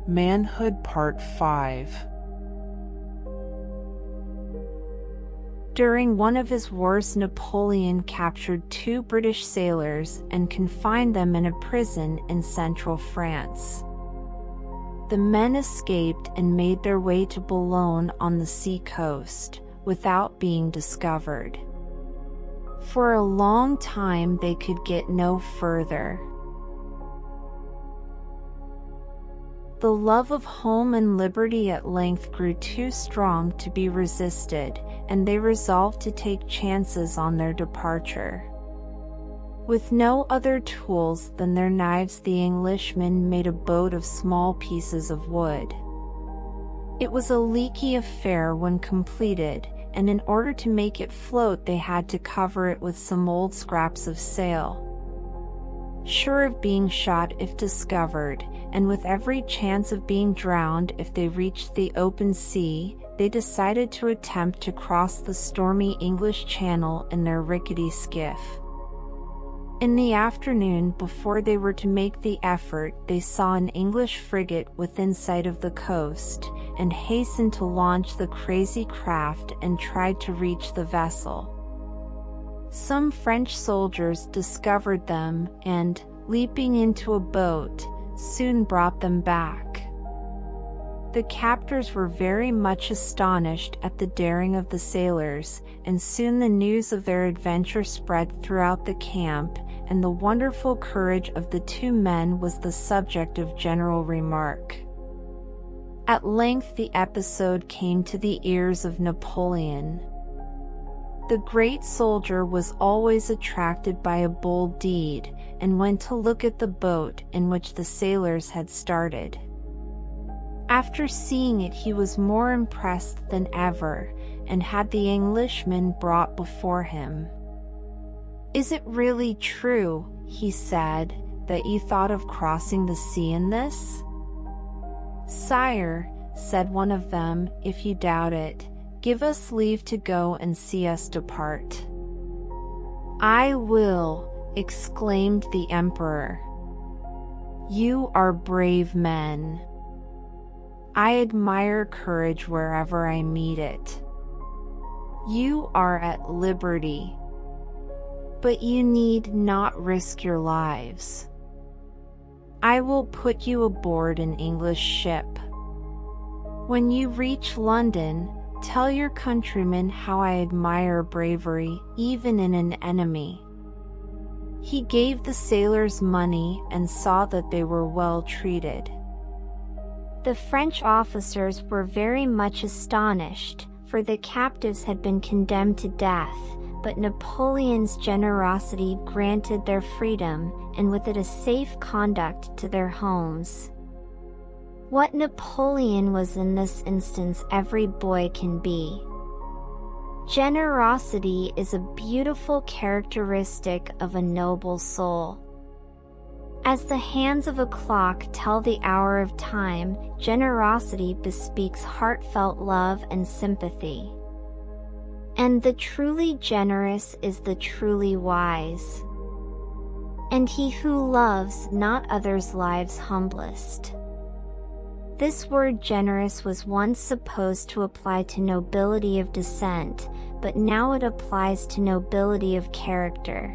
Manhood Part 5. During one of his wars, Napoleon captured 2 British sailors and confined them in a prison in central France. The men escaped and made their way to Boulogne on the sea coast, without being discovered. For a long time they could get no further. The love of home and liberty at length grew too strong to be resisted, and they resolved to take chances on their departure. With no other tools than their knives, the Englishmen made a boat of small pieces of wood. It was a leaky affair when completed, and in order to make it float they had to cover it with some old scraps of sail. Sure of being shot if discovered, and with every chance of being drowned if they reached the open sea, they decided to attempt to cross the stormy English Channel in their rickety skiff. In the afternoon, before they were to make the effort, they saw an English frigate within sight of the coast, and hastened to launch the crazy craft and tried to reach the vessel. Some French soldiers discovered them and, leaping into a boat, soon brought them back. The captors were very much astonished at the daring of the sailors, and soon the news of their adventure spread throughout the camp, and the wonderful courage of the 2 men was the subject of general remark. At length the episode came to the ears of Napoleon. The great soldier was always attracted by a bold deed, and went to look at the boat in which the sailors had started. After seeing it he was more impressed than ever, and had the Englishmen brought before him. "Is it really true," he said, "that you thought of crossing the sea in this?" "Sire," said one of them, "if you doubt it, give us leave to go and see us depart." "I will," exclaimed the emperor. "You are brave men. I admire courage wherever I meet it. You are at liberty. But you need not risk your lives. I will put you aboard an English ship. When you reach London, tell your countrymen how I admire bravery, even in an enemy." He gave the sailors money and saw that they were well treated. The French officers were very much astonished, for the captives had been condemned to death, but Napoleon's generosity granted their freedom, and with it a safe conduct to their homes. What Napoleon was in this instance every boy can be. Generosity is a beautiful characteristic of a noble soul. As the hands of a clock tell the hour of time, generosity bespeaks heartfelt love and sympathy. And the truly generous is the truly wise. And he who loves not others' lives humblest. This word generous was once supposed to apply to nobility of descent, but now it applies to nobility of character.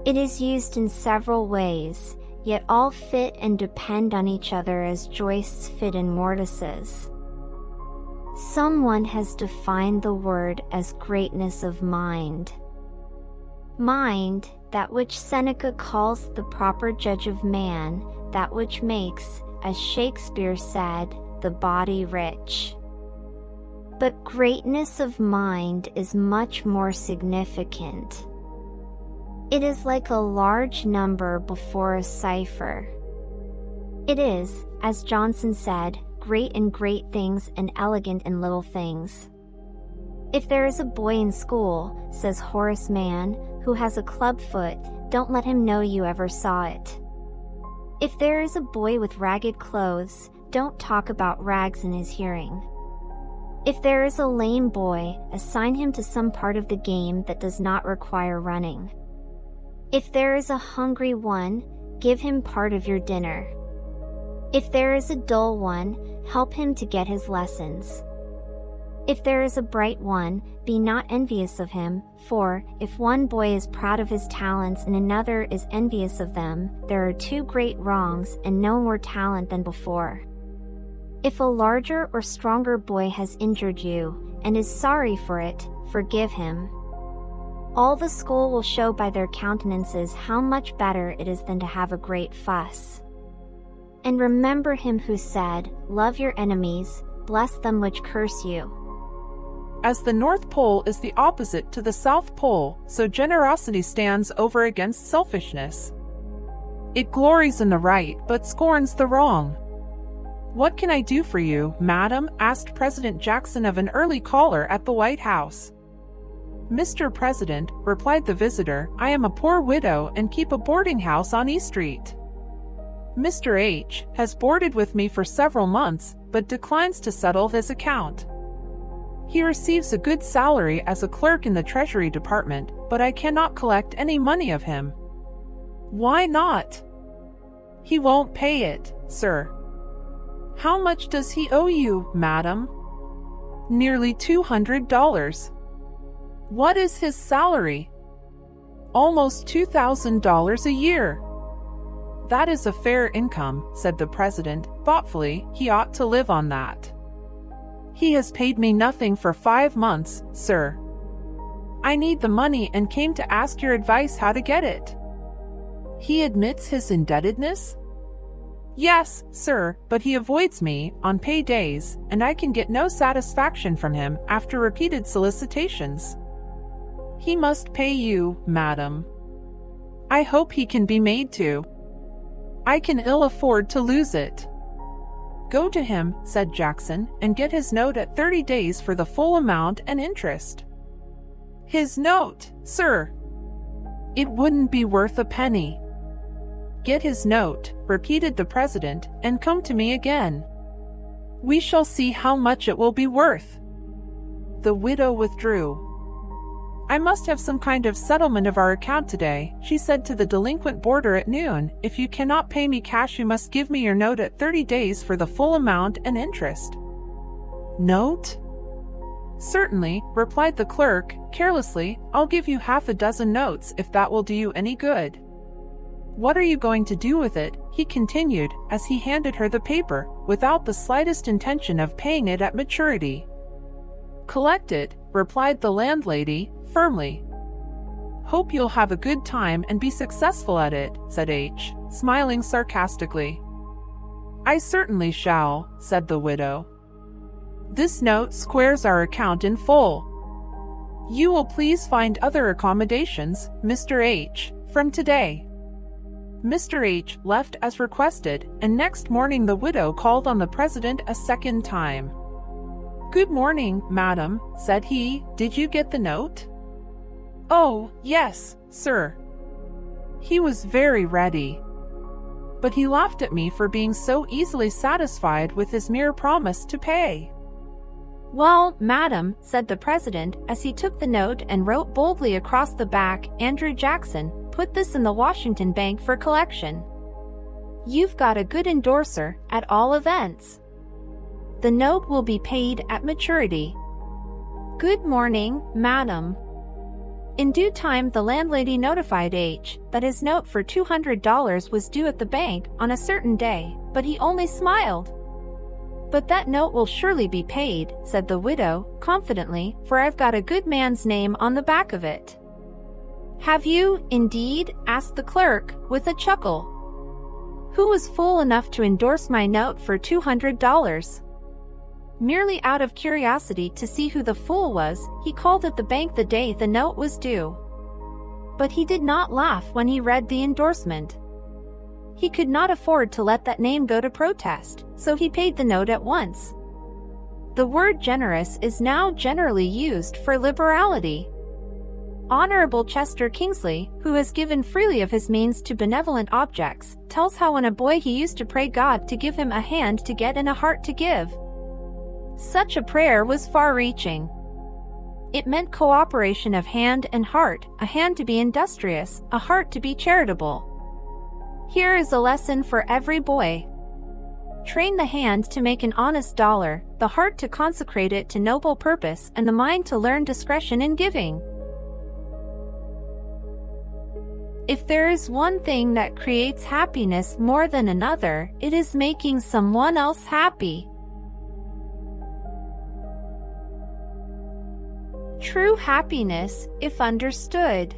It is used in several ways, yet all fit and depend on each other as joists fit in mortises. Someone has defined the word as greatness of mind. Mind, that which Seneca calls the proper judge of man, that which makes, as Shakespeare said, the body rich. But greatness of mind is much more significant. It is like a large number before a cipher. It is, as Johnson said, great in great things and elegant in little things. If there is a boy in school, says Horace Mann, who has a club foot, don't let him know you ever saw it. If there is a boy with ragged clothes, don't talk about rags in his hearing. If there is a lame boy, assign him to some part of the game that does not require running. If there is a hungry one, give him part of your dinner. If there is a dull one, help him to get his lessons. If there is a bright one, be not envious of him, for, if one boy is proud of his talents and another is envious of them, there are two great wrongs and no more talent than before. If a larger or stronger boy has injured you, and is sorry for it, forgive him. All the school will show by their countenances how much better it is than to have a great fuss. And remember him who said, Love your enemies, bless them which curse you. As the North Pole is the opposite to the South Pole, so generosity stands over against selfishness. It glories in the right but scorns the wrong. What can I do for you, madam? Asked President Jackson of an early caller at the White House. Mr. President, replied the visitor, I am a poor widow and keep a boarding house on E Street. Mr. H. has boarded with me for several months, but declines to settle this account. He receives a good salary as a clerk in the Treasury Department, but I cannot collect any money of him. Why not? He won't pay it, sir. How much does he owe you, madam? Nearly $200. What is his salary? Almost $2,000 a year. That is a fair income, said the president, thoughtfully. He ought to live on that. He has paid me nothing for 5 months, sir. I need the money and came to ask your advice how to get it. He admits his indebtedness? Yes, sir, but he avoids me on pay days, and I can get no satisfaction from him after repeated solicitations. He must pay you, madam. I hope he can be made to. I can ill afford to lose it. Go to him, said Jackson, and get his note at 30 days for the full amount and interest. His note, sir? It wouldn't be worth a penny. Get his note, repeated the president, and come to me again. We shall see how much it will be worth. The widow withdrew. I must have some kind of settlement of our account today, she said to the delinquent boarder at noon. If you cannot pay me cash, you must give me your note at 30 days for the full amount and interest. Note? Certainly, replied the clerk, carelessly. I'll give you half a dozen notes if that will do you any good. What are you going to do with it? He continued, as he handed her the paper, without the slightest intention of paying it at maturity. Collect it, replied the landlady, firmly. Hope you'll have a good time and be successful at it, said H., smiling sarcastically. I certainly shall, said the widow. This note squares our account in full. You will please find other accommodations, Mr. H., from today. Mr. H. left as requested, and next morning the widow called on the president a second time. Good morning, madam, said he. Did you get the note? Oh, yes, sir. He was very ready. But he laughed at me for being so easily satisfied with his mere promise to pay. Well, madam, said the president, as he took the note and wrote boldly across the back, Andrew Jackson, put this in the Washington Bank for collection. You've got a good endorser, at all events. The note will be paid at maturity. Good morning, madam. In due time the landlady notified H. that his note for $200 was due at the bank on a certain day, but he only smiled. But that note will surely be paid, said the widow, confidently, for I've got a good man's name on the back of it. Have you, indeed? Asked the clerk, with a chuckle. Who was fool enough to endorse my note for $200? Merely out of curiosity to see who the fool was, he called at the bank the day the note was due. But he did not laugh when he read the endorsement. He could not afford to let that name go to protest, so he paid the note at once. The word generous is now generally used for liberality. Honorable Chester Kingsley, who has given freely of his means to benevolent objects, tells how when a boy he used to pray God to give him a hand to get and a heart to give. Such a prayer was far-reaching. It meant cooperation of hand and heart, a hand to be industrious, a heart to be charitable. Here is a lesson for every boy. train the hand to make an honest dollar, the heart to consecrate it to noble purpose, and the mind to learn discretion in giving. If there is one thing that creates happiness more than another, it is making someone else happy. True happiness, if understood,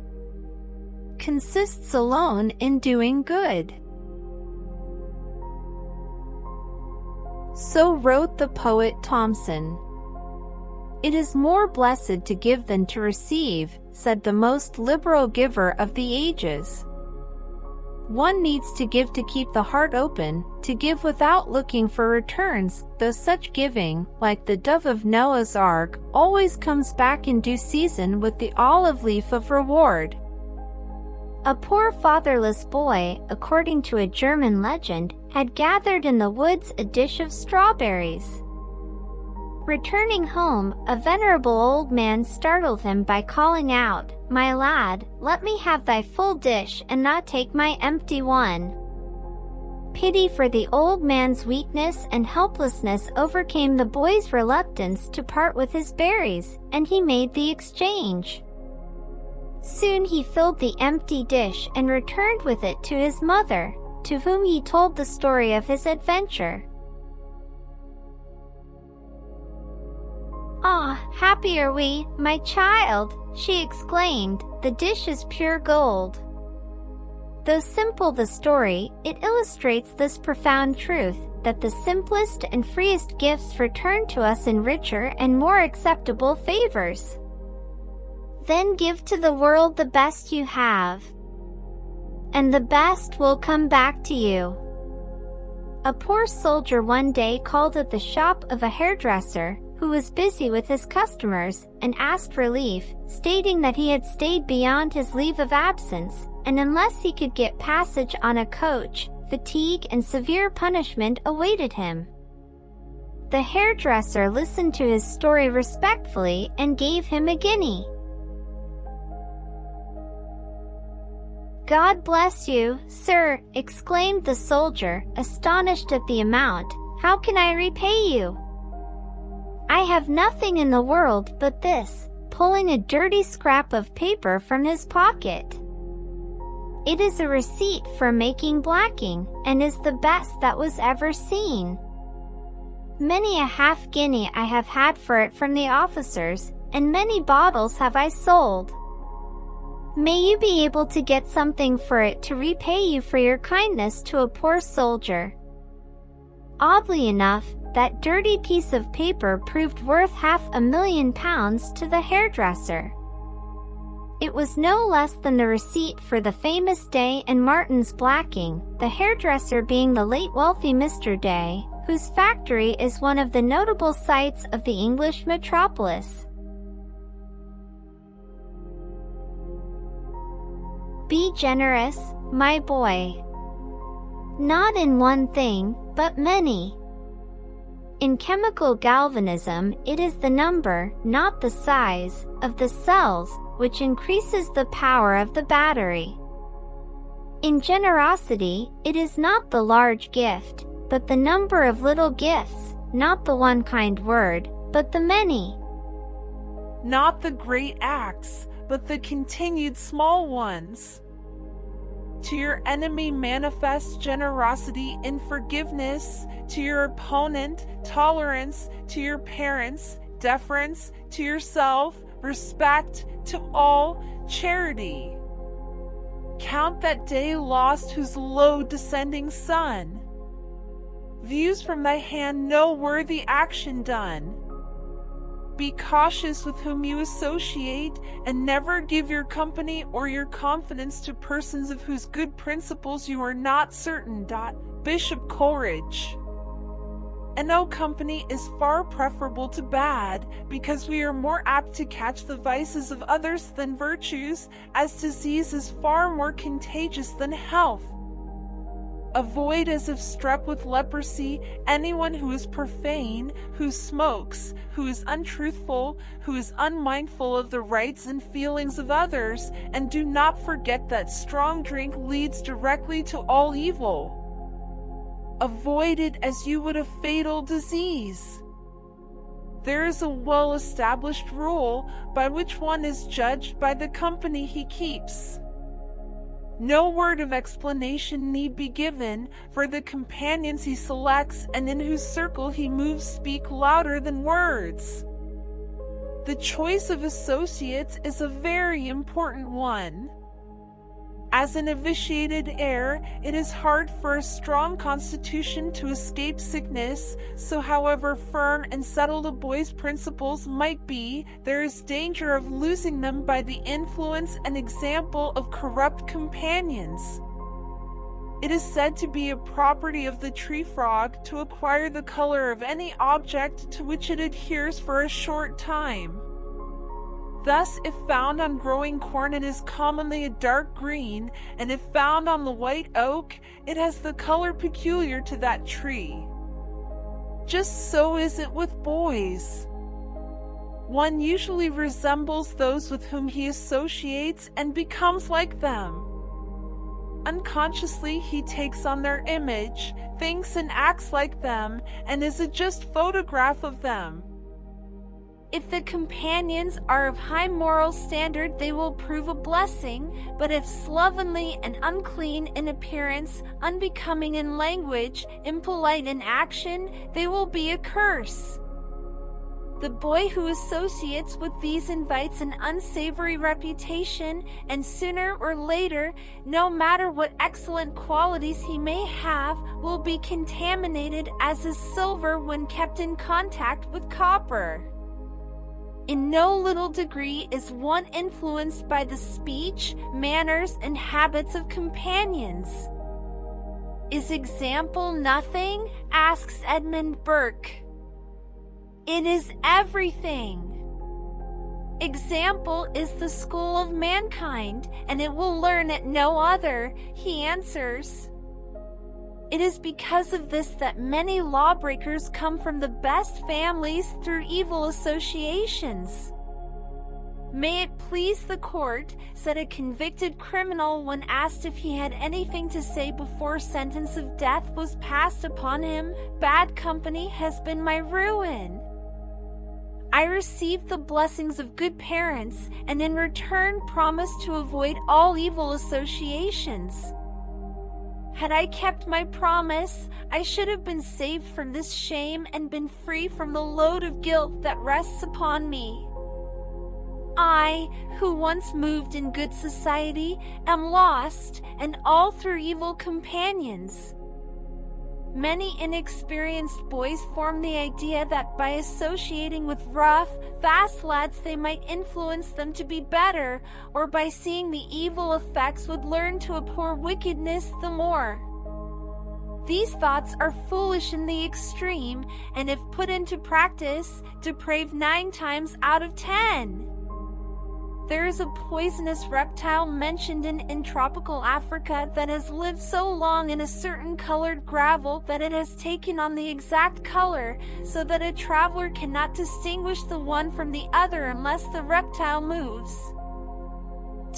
consists alone in doing good. So wrote the poet Thomson. It is more blessed to give than to receive, said the most liberal giver of the ages. One needs to give to keep the heart open, to give without looking for returns, though such giving, like the dove of Noah's Ark, always comes back in due season with the olive leaf of reward. A poor fatherless boy, according to a German legend, had gathered in the woods a dish of strawberries. Returning home, a venerable old man startled him by calling out, "My lad, let me have thy full dish and not take my empty one." Pity for the old man's weakness and helplessness overcame the boy's reluctance to part with his berries, and he made the exchange. Soon he filled the empty dish and returned with it to his mother, to whom he told the story of his adventure. "Ah, happy are we, my child," she exclaimed, "the dish is pure gold." Though simple the story, it illustrates this profound truth, that the simplest and freest gifts return to us in richer and more acceptable favors. Then give to the world the best you have, and the best will come back to you. A poor soldier one day called at the shop of a hairdresser, who was busy with his customers, and asked relief, stating that he had stayed beyond his leave of absence, and unless he could get passage on a coach, fatigue and severe punishment awaited him. The hairdresser listened to his story respectfully and gave him a guinea. "God bless you, sir," exclaimed the soldier, astonished at the amount. "How can I repay you? I have nothing in the world but this," pulling a dirty scrap of paper from his pocket. "It is a receipt for making blacking, and is the best that was ever seen. Many a half-guinea I have had for it from the officers, and many bottles have I sold. May you be able to get something for it to repay you for your kindness to a poor soldier." Oddly enough, that dirty piece of paper proved worth £500,000 to the hairdresser. It was no less than the receipt for the famous Day and Martin's blacking, the hairdresser being the late wealthy Mr. Day, whose factory is one of the notable sights of the English metropolis. Be generous, my boy. Not in one thing, but many. In chemical galvanism, it is the number, not the size, of the cells, which increases the power of the battery. In generosity, it is not the large gift, but the number of little gifts, not the one kind word, but the many. Not the great acts, but the continued small ones. To your enemy manifest generosity in forgiveness, to your opponent tolerance, to your parents deference, to yourself respect, to all charity. Count that day lost whose low descending sun views from thy hand no worthy action done. Be cautious with whom you associate, and never give your company or your confidence to persons of whose good principles you are not certain. Bishop Coleridge. And no company is far preferable to bad, because we are more apt to catch the vices of others than virtues, as disease is far more contagious than health. Avoid as if struck with leprosy anyone who is profane, who smokes, who is untruthful, who is unmindful of the rights and feelings of others, and do not forget that strong drink leads directly to all evil. Avoid it as you would a fatal disease. There is a well-established rule by which one is judged by the company he keeps. No word of explanation need be given, for the companions he selects and in whose circle he moves speak louder than words. The choice of associates is a very important one. As an vitiated heir, it is hard for a strong constitution to escape sickness, so however firm and settled a boy's principles might be, there is danger of losing them by the influence and example of corrupt companions. It is said to be a property of the tree frog to acquire the color of any object to which it adheres for a short time. Thus, if found on growing corn, it is commonly a dark green, and if found on the white oak, it has the color peculiar to that tree. Just so is it with boys. One usually resembles those with whom he associates and becomes like them. Unconsciously, he takes on their image, thinks and acts like them, and is a just photograph of them. If the companions are of high moral standard, they will prove a blessing, but if slovenly and unclean in appearance, unbecoming in language, impolite in action, they will be a curse. The boy who associates with these invites an unsavory reputation, and sooner or later, no matter what excellent qualities he may have, will be contaminated as is silver when kept in contact with copper. In no little degree is one influenced by the speech, manners, and habits of companions. Is example nothing? Asks Edmund Burke. It is everything. Example is the school of mankind, and it will learn at no other, he answers. It is because of this that many lawbreakers come from the best families through evil associations. May it please the court, said a convicted criminal when asked if he had anything to say before sentence of death was passed upon him, bad company has been my ruin. I received the blessings of good parents, and in return promised to avoid all evil associations. Had I kept my promise, I should have been saved from this shame and been free from the load of guilt that rests upon me. I, who once moved in good society, am lost, and all through evil companions. Many inexperienced boys form the idea that by associating with rough, fast lads they might influence them to be better, or by seeing the evil effects would learn to abhor wickedness the more. These thoughts are foolish in the extreme, and if put into practice, depraved 9 times out of 10. There is a poisonous reptile mentioned in tropical Africa that has lived so long in a certain colored gravel that it has taken on the exact color, so that a traveler cannot distinguish the one from the other unless the reptile moves.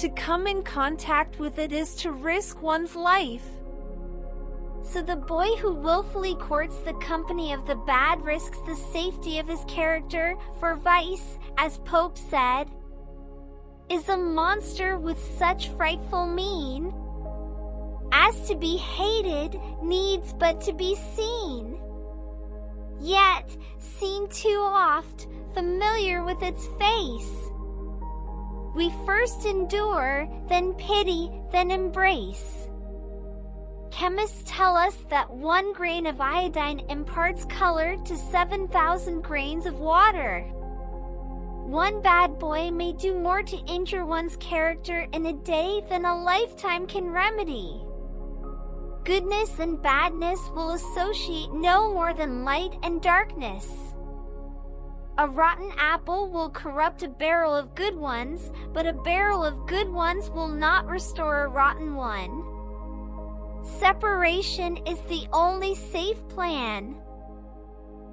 To come in contact with it is to risk one's life. So the boy who willfully courts the company of the bad risks the safety of his character, for vice, as Pope said, is a monster with such frightful mien, as to be hated needs but to be seen. Yet, seen too oft, familiar with its face. We first endure, then pity, then embrace. Chemists tell us that 1 grain of iodine imparts color to 7,000 grains of water. One bad boy may do more to injure one's character in a day than a lifetime can remedy. Goodness and badness will associate no more than light and darkness. A rotten apple will corrupt a barrel of good ones, but a barrel of good ones will not restore a rotten one. Separation is the only safe plan.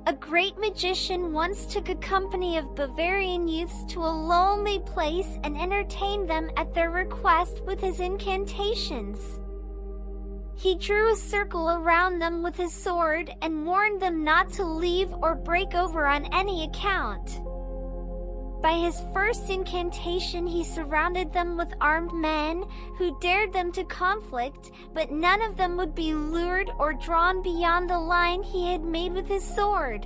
A great magician once took a company of Bavarian youths to a lonely place and entertained them at their request with his incantations. He drew a circle around them with his sword and warned them not to leave or break over on any account. By his first incantation, he surrounded them with armed men who dared them to conflict, but none of them would be lured or drawn beyond the line he had made with his sword.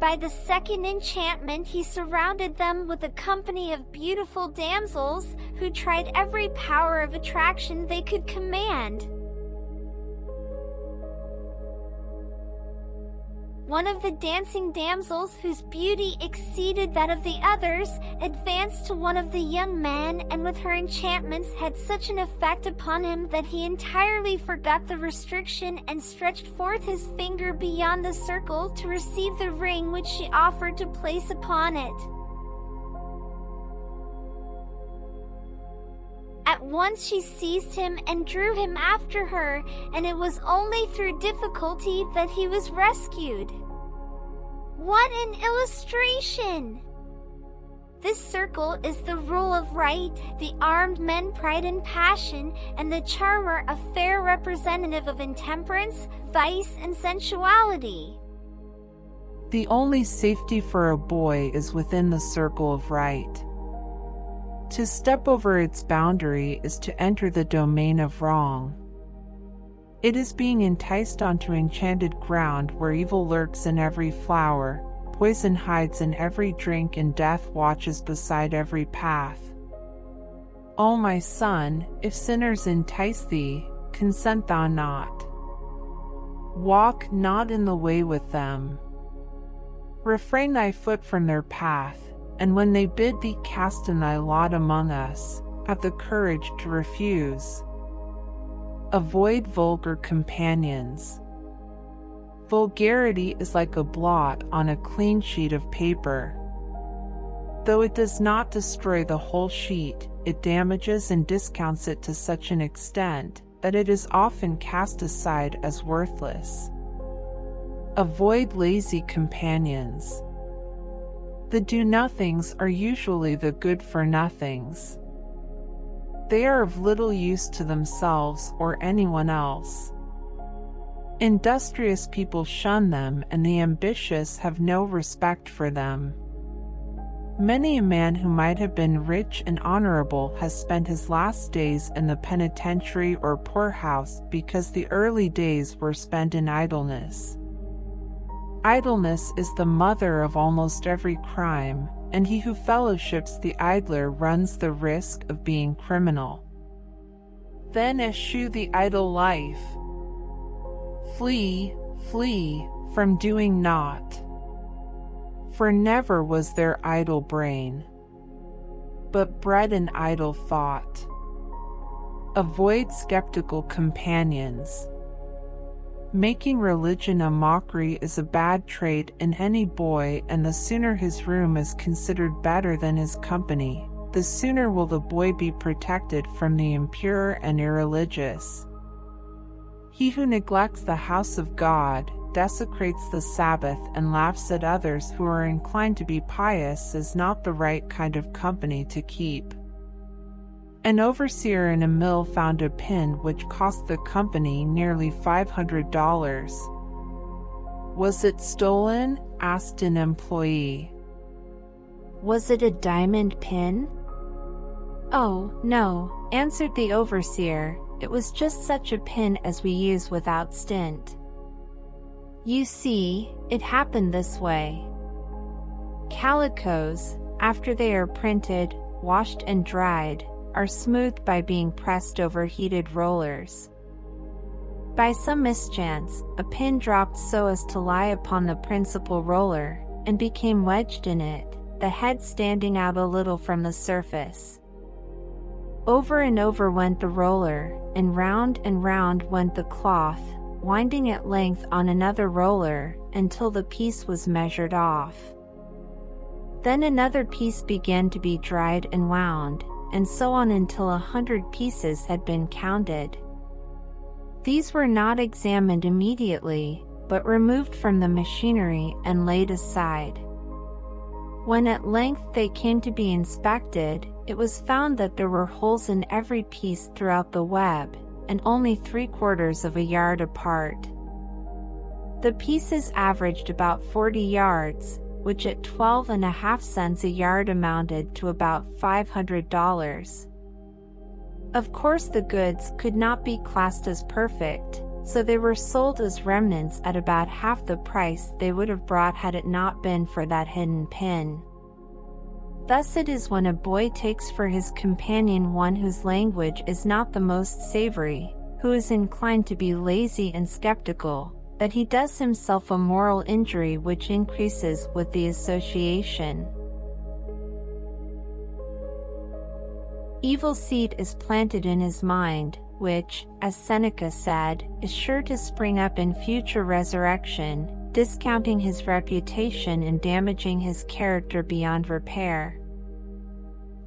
By the second enchantment, he surrounded them with a company of beautiful damsels who tried every power of attraction they could command. One of the dancing damsels, whose beauty exceeded that of the others, advanced to one of the young men and with her enchantments had such an effect upon him that he entirely forgot the restriction and stretched forth his finger beyond the circle to receive the ring which she offered to place upon it. At once she seized him and drew him after her, and it was only through difficulty that he was rescued. What an illustration! This circle is the rule of right, the armed men pride and passion, and the charmer a fair representative of intemperance, vice, and sensuality. The only safety for a boy is within the circle of right. To step over its boundary is to enter the domain of wrong. It is being enticed onto enchanted ground where evil lurks in every flower, poison hides in every drink, and death watches beside every path. O my son, if sinners entice thee, consent thou not. Walk not in the way with them. Refrain thy foot from their path. And when they bid thee cast in thy lot among us, have the courage to refuse. Avoid vulgar companions. Vulgarity is like a blot on a clean sheet of paper. Though it does not destroy the whole sheet, it damages and discounts it to such an extent that it is often cast aside as worthless. Avoid lazy companions. The do-nothings are usually the good-for-nothings. They are of little use to themselves or anyone else. Industrious people shun them, and the ambitious have no respect for them. Many a man who might have been rich and honorable has spent his last days in the penitentiary or poorhouse because the early days were spent in idleness. Idleness is the mother of almost every crime, and he who fellowships the idler runs the risk of being criminal. Then eschew the idle life. Flee, flee from doing naught. For never was there idle brain, but bred an idle thought. Avoid skeptical companions. Making religion a mockery is a bad trait in any boy, and the sooner his room is considered better than his company, the sooner will the boy be protected from the impure and irreligious. He who neglects the house of God, desecrates the Sabbath, and laughs at others who are inclined to be pious is not the right kind of company to keep. An overseer in a mill found a pin which cost the company nearly $500. Was it stolen? Asked an employee. Was it a diamond pin? Oh, no, answered the overseer. It was just such a pin as we use without stint. You see, it happened this way. Calicos, after they are printed, washed and dried, are smoothed by being pressed over heated rollers. By some mischance, a pin dropped so as to lie upon the principal roller, and became wedged in it, the head standing out a little from the surface. Over and over went the roller, and round went the cloth, winding at length on another roller, until the piece was measured off. Then another piece began to be dried and wound, and so on until 100 pieces had been counted. These were not examined immediately, but removed from the machinery and laid aside. When at length they came to be inspected, it was found that there were holes in every piece throughout the web, and only 3/4 of a yard apart. The pieces averaged about 40 yards, which at 12.5 cents a yard amounted to about $500. Of course, the goods could not be classed as perfect, so they were sold as remnants at about half the price they would have brought had it not been for that hidden pin. Thus it is when a boy takes for his companion one whose language is not the most savory, who is inclined to be lazy and skeptical, that he does himself a moral injury which increases with the association. Evil seed is planted in his mind, which, as Seneca said, is sure to spring up in future resurrection, discounting his reputation and damaging his character beyond repair.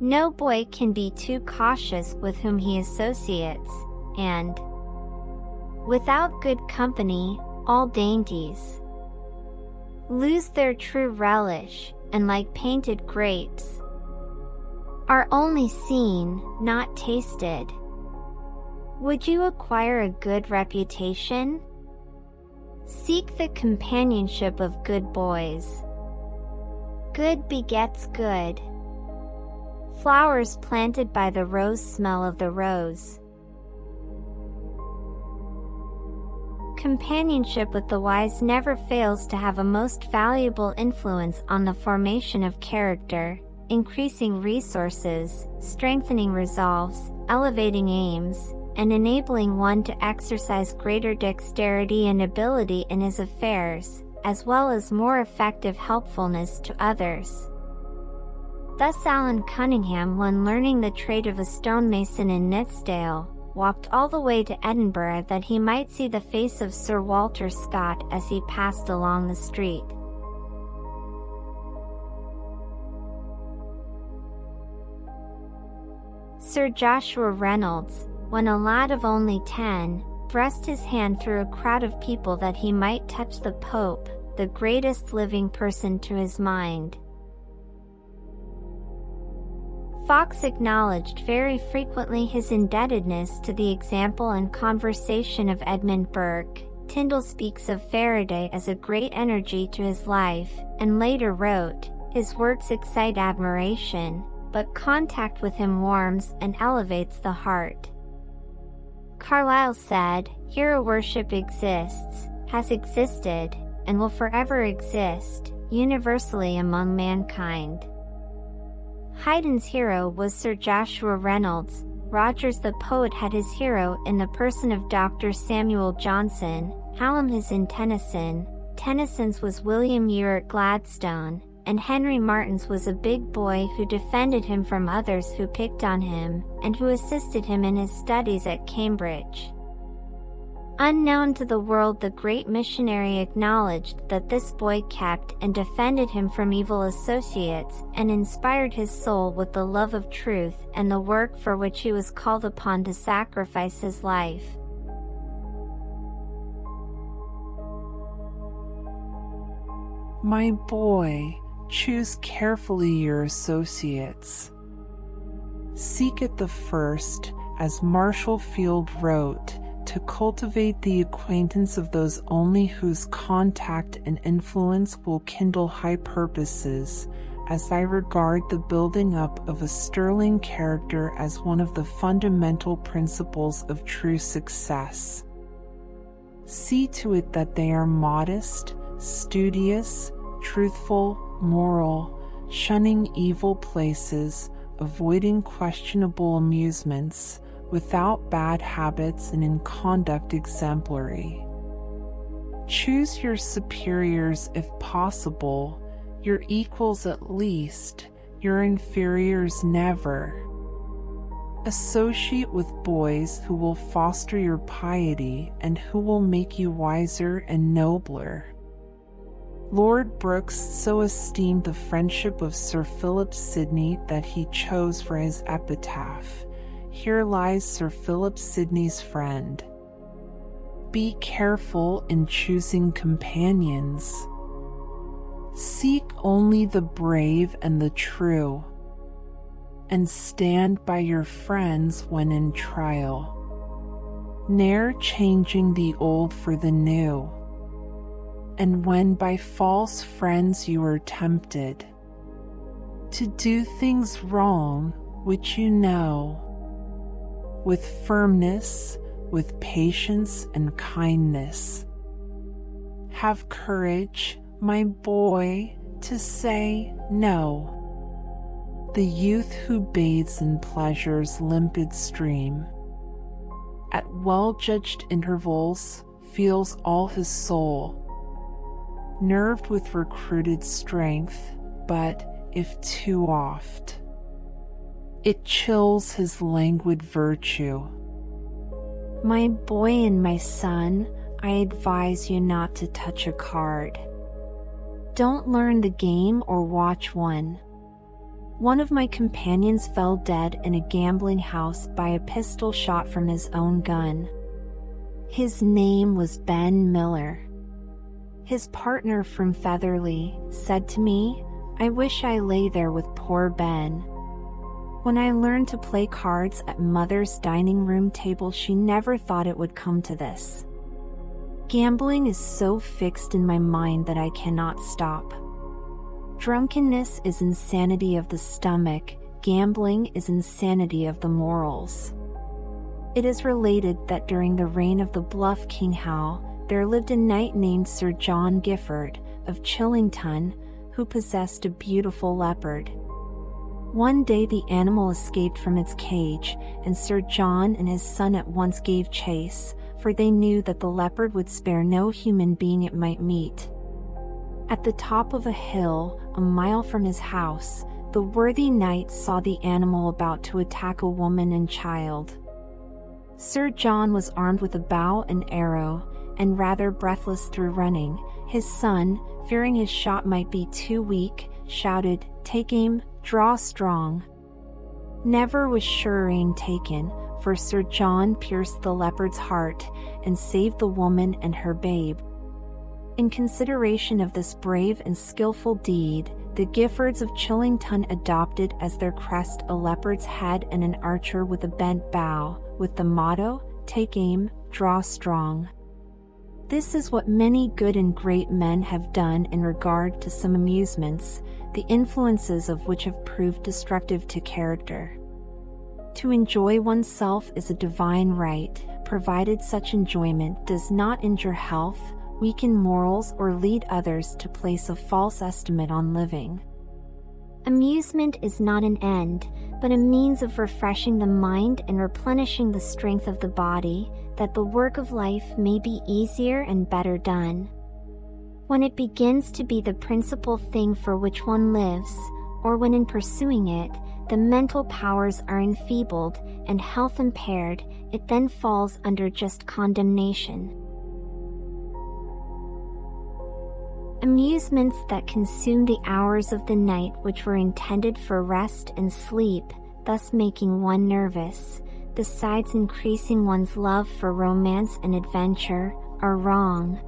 No boy can be too cautious with whom he associates, and without good company, all dainties lose their true relish, and like painted grapes, are only seen, not tasted. Would you acquire a good reputation? Seek the companionship of good boys. Good begets good. Flowers planted by the rose smell of the rose. Companionship with the wise never fails to have a most valuable influence on the formation of character, increasing resources, strengthening resolves, elevating aims, and enabling one to exercise greater dexterity and ability in his affairs, as well as more effective helpfulness to others. Thus Allan Cunningham, when learning the trade of a stonemason in Nithsdale, walked all the way to Edinburgh that he might see the face of Sir Walter Scott as he passed along the street. Sir Joshua Reynolds, when a lad of only 10, thrust his hand through a crowd of people that he might touch the Pope, the greatest living person to his mind. Fox acknowledged very frequently his indebtedness to the example and conversation of Edmund Burke. Tyndall speaks of Faraday as a great energy to his life, and later wrote, "His works excite admiration, but contact with him warms and elevates the heart." Carlyle said, "Hero worship exists, has existed, and will forever exist, universally among mankind." Haydn's hero was Sir Joshua Reynolds. Rogers the poet had his hero in the person of Dr. Samuel Johnson, Hallam his in Tennyson, Tennyson's was William Ewart Gladstone, and Henry Martyn's was a big boy who defended him from others who picked on him, and who assisted him in his studies at Cambridge. Unknown to the world, the great missionary acknowledged that this boy kept and defended him from evil associates, and inspired his soul with the love of truth and the work for which he was called upon to sacrifice his life. My boy, choose carefully your associates. Seek at the first, as Marshall Field wrote, to cultivate the acquaintance of those only whose contact and influence will kindle high purposes, as I regard the building up of a sterling character as one of the fundamental principles of true success. See to it that they are modest, studious, truthful, moral, shunning evil places, avoiding questionable amusements, without bad habits, and in conduct exemplary. Choose your superiors if possible, your equals at least, your inferiors never. Associate with boys who will foster your piety and who will make you wiser and nobler. Lord Brooks so esteemed the friendship of Sir Philip Sidney that he chose for his epitaph, "Here lies Sir Philip Sidney's friend." Be careful in choosing companions. Seek only the brave and the true, and stand by your friends when in trial. ne'er changing the old for the new. And when by false friends you are tempted to do things wrong which you know, with firmness, with patience and kindness, have courage, my boy, to say no. The youth who bathes in pleasure's limpid stream, at well-judged intervals feels all his soul nerved with recruited strength, but if too oft, it chills his languid virtue. My boy and my son, I advise you not to touch a card. Don't learn the game or watch one. One of my companions fell dead in a gambling house by a pistol shot from his own gun. His name was Ben Miller. His partner from Featherly said to me, "I wish I lay there with poor Ben." When I learned to play cards at Mother's dining room table, she never thought it would come to this. Gambling is so fixed in my mind that I cannot stop. Drunkenness is insanity of the stomach, gambling is insanity of the morals. It is related that during the reign of the bluff King Hal, there lived a knight named Sir John Gifford of Chillington, who possessed a beautiful leopard. One day the animal escaped from its cage, and Sir John and his son at once gave chase, for they knew that the leopard would spare no human being it might meet. At the top of a hill, a mile from his house, the worthy knight saw the animal about to attack a woman and child. Sir John was armed with a bow and arrow, and rather breathless through running. His son, fearing his shot might be too weak, shouted, "Take aim, draw strong." Never was surer aim taken, for Sir John pierced the leopard's heart and saved the woman and her babe. In consideration of this brave and skillful deed, the Giffords of Chillington adopted as their crest a leopard's head and an archer with a bent bow, with the motto, "Take aim, draw strong." This is what many good and great men have done in regard to some amusements, the influences of which have proved destructive to character. To enjoy oneself is a divine right, provided such enjoyment does not injure health, weaken morals, or lead others to place a false estimate on living. Amusement is not an end, but a means of refreshing the mind and replenishing the strength of the body, that the work of life may be easier and better done. When it begins to be the principal thing for which one lives, or when in pursuing it, the mental powers are enfeebled and health impaired, it then falls under just condemnation. Amusements that consume the hours of the night which were intended for rest and sleep, thus making one nervous, besides increasing one's love for romance and adventure, are wrong.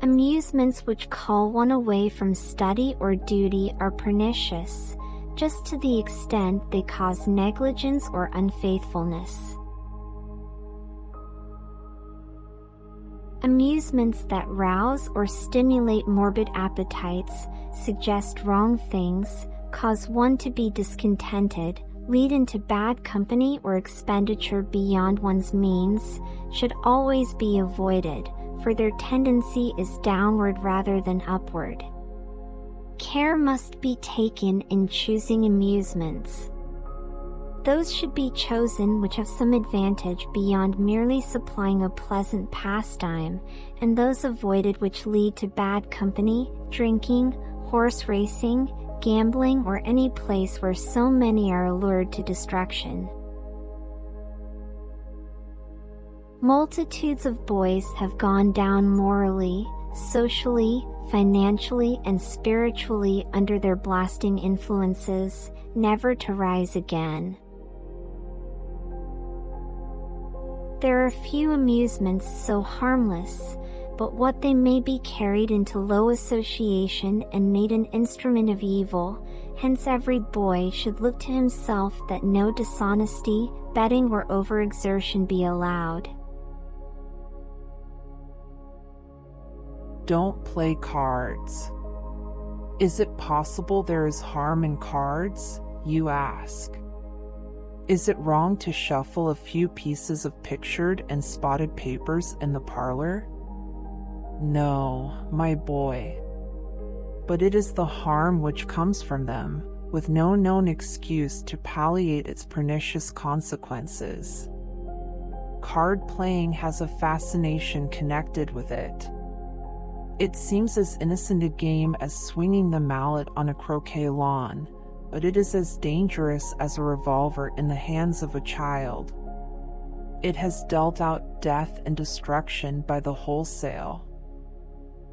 Amusements which call one away from study or duty are pernicious, just to the extent they cause negligence or unfaithfulness. Amusements that rouse or stimulate morbid appetites, suggest wrong things, cause one to be discontented, lead into bad company or expenditure beyond one's means, should always be avoided, for their tendency is downward rather than upward. Care must be taken in choosing amusements. Those should be chosen which have some advantage beyond merely supplying a pleasant pastime, and those avoided which lead to bad company, drinking, horse racing, gambling, or any place where so many are allured to destruction. Multitudes of boys have gone down morally, socially, financially, and spiritually under their blasting influences, never to rise again. There are few amusements so harmless, but what they may be carried into low association and made an instrument of evil, hence every boy should look to himself that no dishonesty, betting or overexertion be allowed? Don't play cards. Is it possible there is harm in cards, you ask? Is it wrong to shuffle a few pieces of pictured and spotted papers in the parlor? No, my boy. But it is the harm which comes from them, with no known excuse to palliate its pernicious consequences. Card playing has a fascination connected with it. It seems as innocent a game as swinging the mallet on a croquet lawn, but it is as dangerous as a revolver in the hands of a child. It has dealt out death and destruction by the wholesale.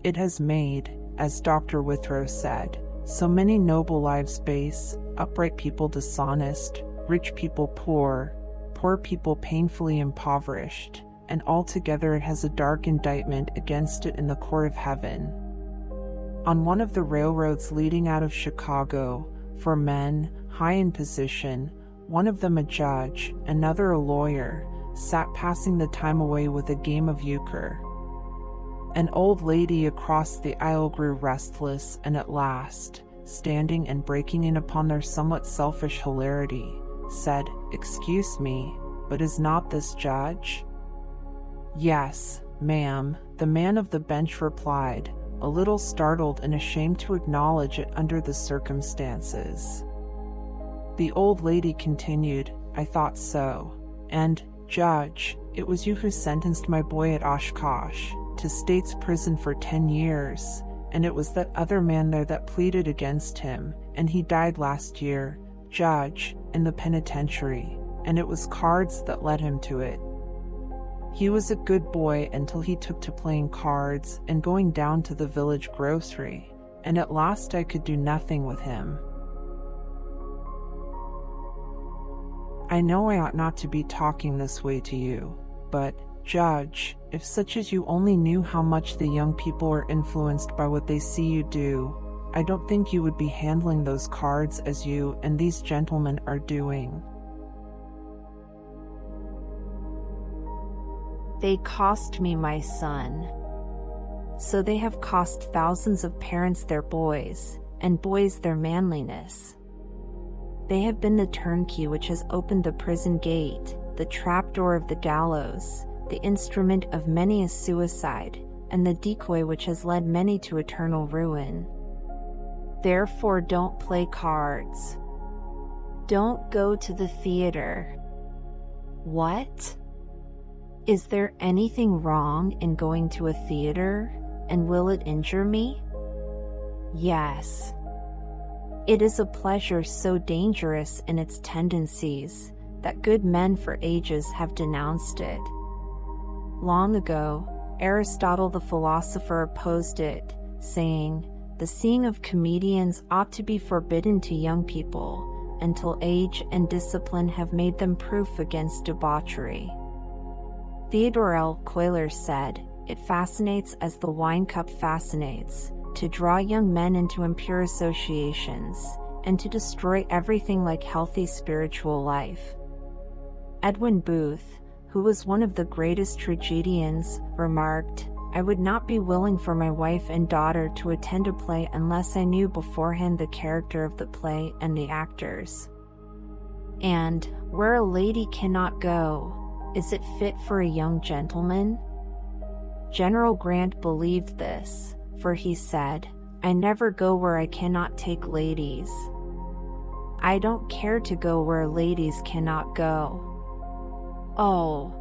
It has made, as Dr. Withrow said, so many noble lives base, upright people dishonest, rich people poor, poor people painfully impoverished, and altogether it has a dark indictment against it in the court of heaven. On one of the railroads leading out of Chicago, four men, high in position, one of them a judge, another a lawyer, sat passing the time away with a game of euchre. An old lady across the aisle grew restless and at last, standing and breaking in upon their somewhat selfish hilarity, said, "Excuse me, but is not this judge?" "Yes, ma'am," the man of the bench replied, a little startled and ashamed to acknowledge it under the circumstances. The old lady continued, "I thought so. And, Judge, it was you who sentenced my boy at Oshkosh to state's prison for 10 years, and it was that other man there that pleaded against him, and he died last year, Judge, in the penitentiary, and it was cards that led him to it. He was a good boy until he took to playing cards and going down to the village grocery, and at last I could do nothing with him. I know I ought not to be talking this way to you, but, Judge, if such as you only knew how much the young people are influenced by what they see you do, I don't think you would be handling those cards as you and these gentlemen are doing." They cost me my son. So they have cost thousands of parents their boys, and boys their manliness. They have been the turnkey which has opened the prison gate, the trapdoor of the gallows, the instrument of many a suicide, and the decoy which has led many to eternal ruin. Therefore don't play cards. Don't go to the theater. What? Is there anything wrong in going to a theater, and will it injure me? Yes. It is a pleasure so dangerous in its tendencies, that good men for ages have denounced it. Long ago, Aristotle the philosopher opposed it, saying, "The seeing of comedians ought to be forbidden to young people, until age and discipline have made them proof against debauchery." Theodore L. Coiler said, "It fascinates as the wine cup fascinates, to draw young men into impure associations, and to destroy everything like healthy spiritual life." Edwin Booth, who was one of the greatest tragedians, remarked, "I would not be willing for my wife and daughter to attend a play unless I knew beforehand the character of the play and the actors." And, where a lady cannot go, is it fit for a young gentleman? General Grant believed this, for he said, "I never go where I cannot take ladies. I don't care to go where ladies cannot go." "Oh,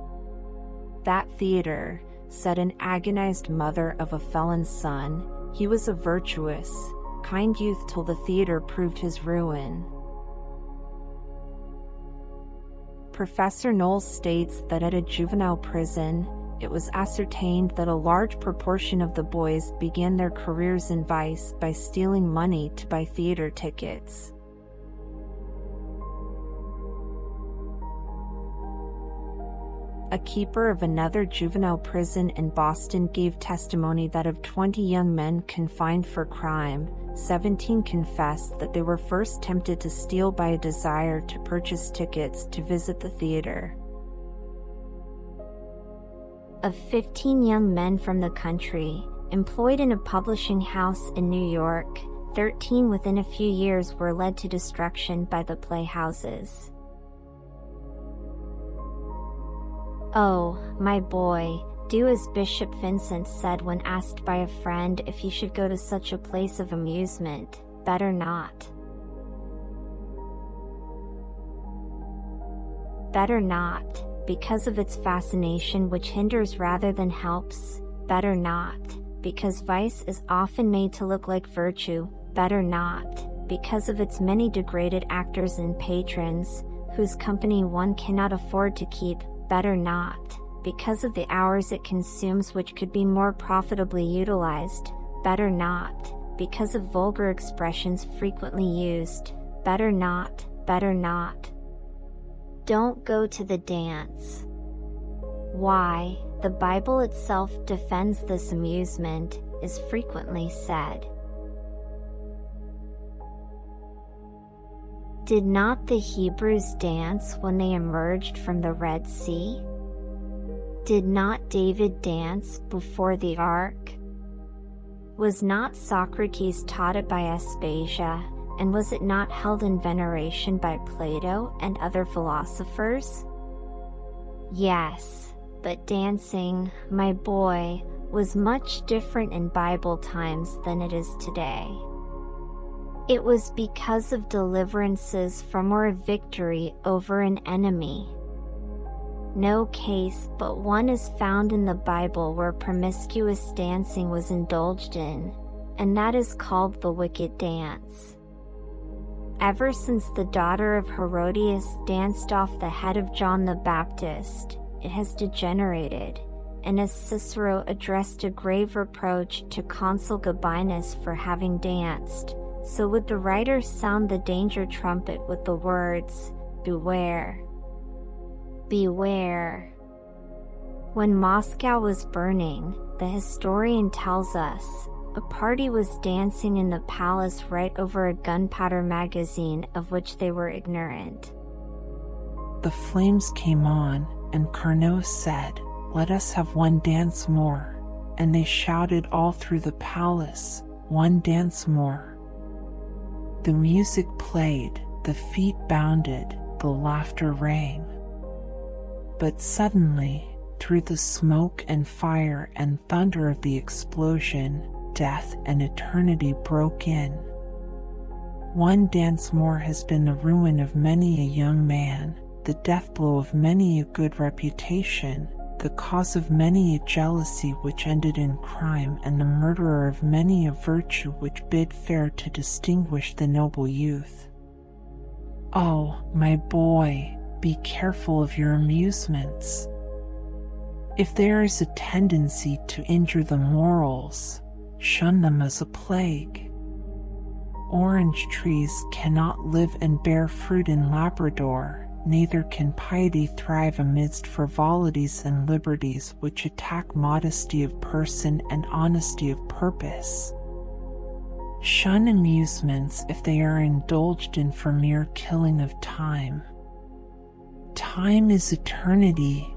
that theater," said an agonized mother of a felon's son, "he was a virtuous, kind youth till the theater proved his ruin." Professor Knowles states that at a juvenile prison, it was ascertained that a large proportion of the boys began their careers in vice by stealing money to buy theater tickets. a keeper of another juvenile prison in Boston, gave testimony that of 20 young men confined for crime, 17 confessed that they were first tempted to steal by a desire to purchase tickets to visit the theater. Of 15 young men from the country, employed in a publishing house in New York, 13 within a few years were led to destruction by the playhouses. "Oh, my boy, do as Bishop Vincent said when asked by a friend if he should go to such a place of amusement, better not. Better not, because of its fascination which hinders rather than helps, better not, because vice is often made to look like virtue, better not, because of its many degraded actors and patrons, whose company one cannot afford to keep, better not, because of the hours it consumes which could be more profitably utilized, better not, because of vulgar expressions frequently used, better not, better not. Don't go to the dance. Why, the Bible itself defends this amusement, is frequently said. Did not the Hebrews dance when they emerged from the Red Sea? Did not David dance before the ark? Was not Socrates taught it by Aspasia, and was it not held in veneration by Plato and other philosophers? Yes, but dancing, my boy, was much different in Bible times than it is today. It was because of deliverances from or victory over an enemy. No case but one is found in the Bible where promiscuous dancing was indulged in, and that is called the wicked dance. Ever since the daughter of Herodias danced off the head of John the Baptist, it has degenerated, and as Cicero addressed a grave reproach to Consul Gabinus for having danced, so would the writer sound the danger trumpet with the words, "Beware! Beware!" When Moscow was burning, the historian tells us, a party was dancing in the palace right over a gunpowder magazine of which they were ignorant. The flames came on, and Carnot said, "Let us have one dance more," and they shouted all through the palace, "One dance more." The music played, the feet bounded, the laughter rang. But suddenly, through the smoke and fire and thunder of the explosion, death and eternity broke in. One dance more has been the ruin of many a young man, the death blow of many a good reputation, the cause of many a jealousy which ended in crime, and the murderer of many a virtue which bid fair to distinguish the noble youth. Oh, my boy, be careful of your amusements. If there is a tendency to injure the morals, shun them as a plague. Orange trees cannot live and bear fruit in Labrador, neither can piety thrive amidst frivolities and liberties which attack modesty of person and honesty of purpose. Shun amusements if they are indulged in for mere killing of time. Time is eternity,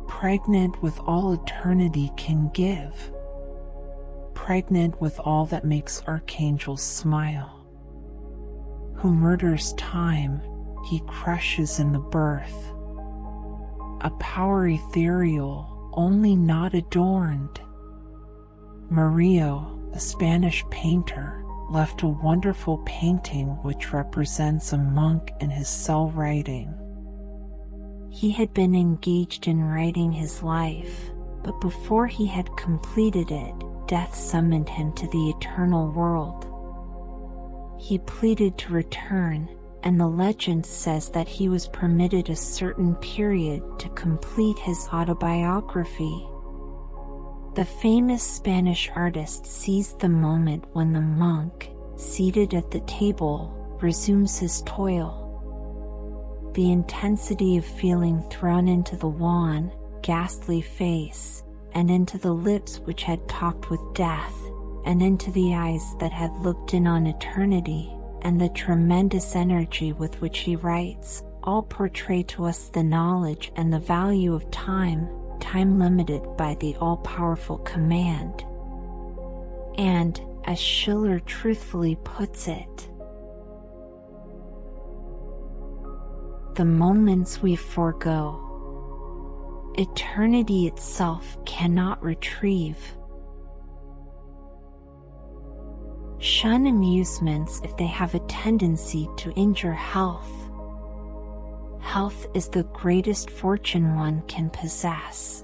pregnant with all eternity can give, pregnant with all that makes archangels smile. Who murders time, he crushes in the birth. A power ethereal, only not adorned. Murillo, a Spanish painter, left a wonderful painting which represents a monk in his cell writing. He had been engaged in writing his life, but before he had completed it, death summoned him to the eternal world. He pleaded to return, and the legend says that he was permitted a certain period to complete his autobiography. The famous Spanish artist seized the moment when the monk, seated at the table, resumes his toil. the intensity of feeling thrown into the wan, ghastly face, and into the lips which had talked with death, and into the eyes that had looked in on eternity, and the tremendous energy with which he writes, all portray to us the knowledge and the value of time, time limited by the all-powerful command. And, as Schiller truthfully puts it, the moments we forego, eternity itself cannot retrieve. Shun amusements if they have a tendency to injure health. Health is the greatest fortune one can possess.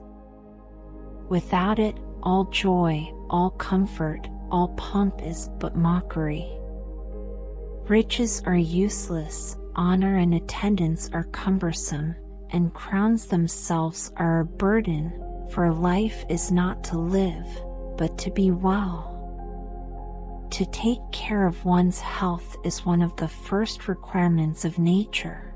Without it, all joy, all comfort, all pomp is but mockery. Riches are useless, honor and attendance are cumbersome, and crowns themselves are a burden, for life is not to live, but to be well. To take care of one's health is one of the first requirements of nature.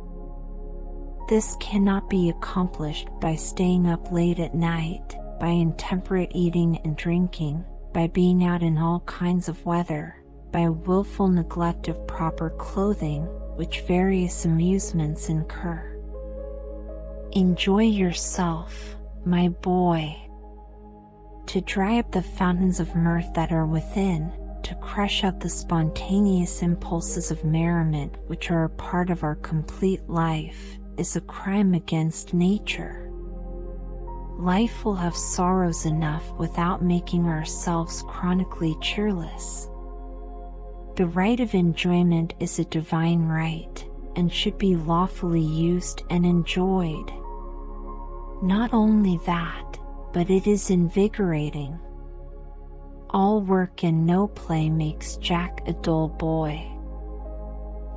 This cannot be accomplished by staying up late at night, by intemperate eating and drinking, by being out in all kinds of weather, by willful neglect of proper clothing, which various amusements incur. Enjoy yourself, my boy. To dry up the fountains of mirth that are within, to crush out the spontaneous impulses of merriment which are a part of our complete life, is a crime against nature. Life will have sorrows enough without making ourselves chronically cheerless. The right of enjoyment is a divine right, and should be lawfully used and enjoyed. Not only that, but it is invigorating. All work and no play makes Jack a dull boy.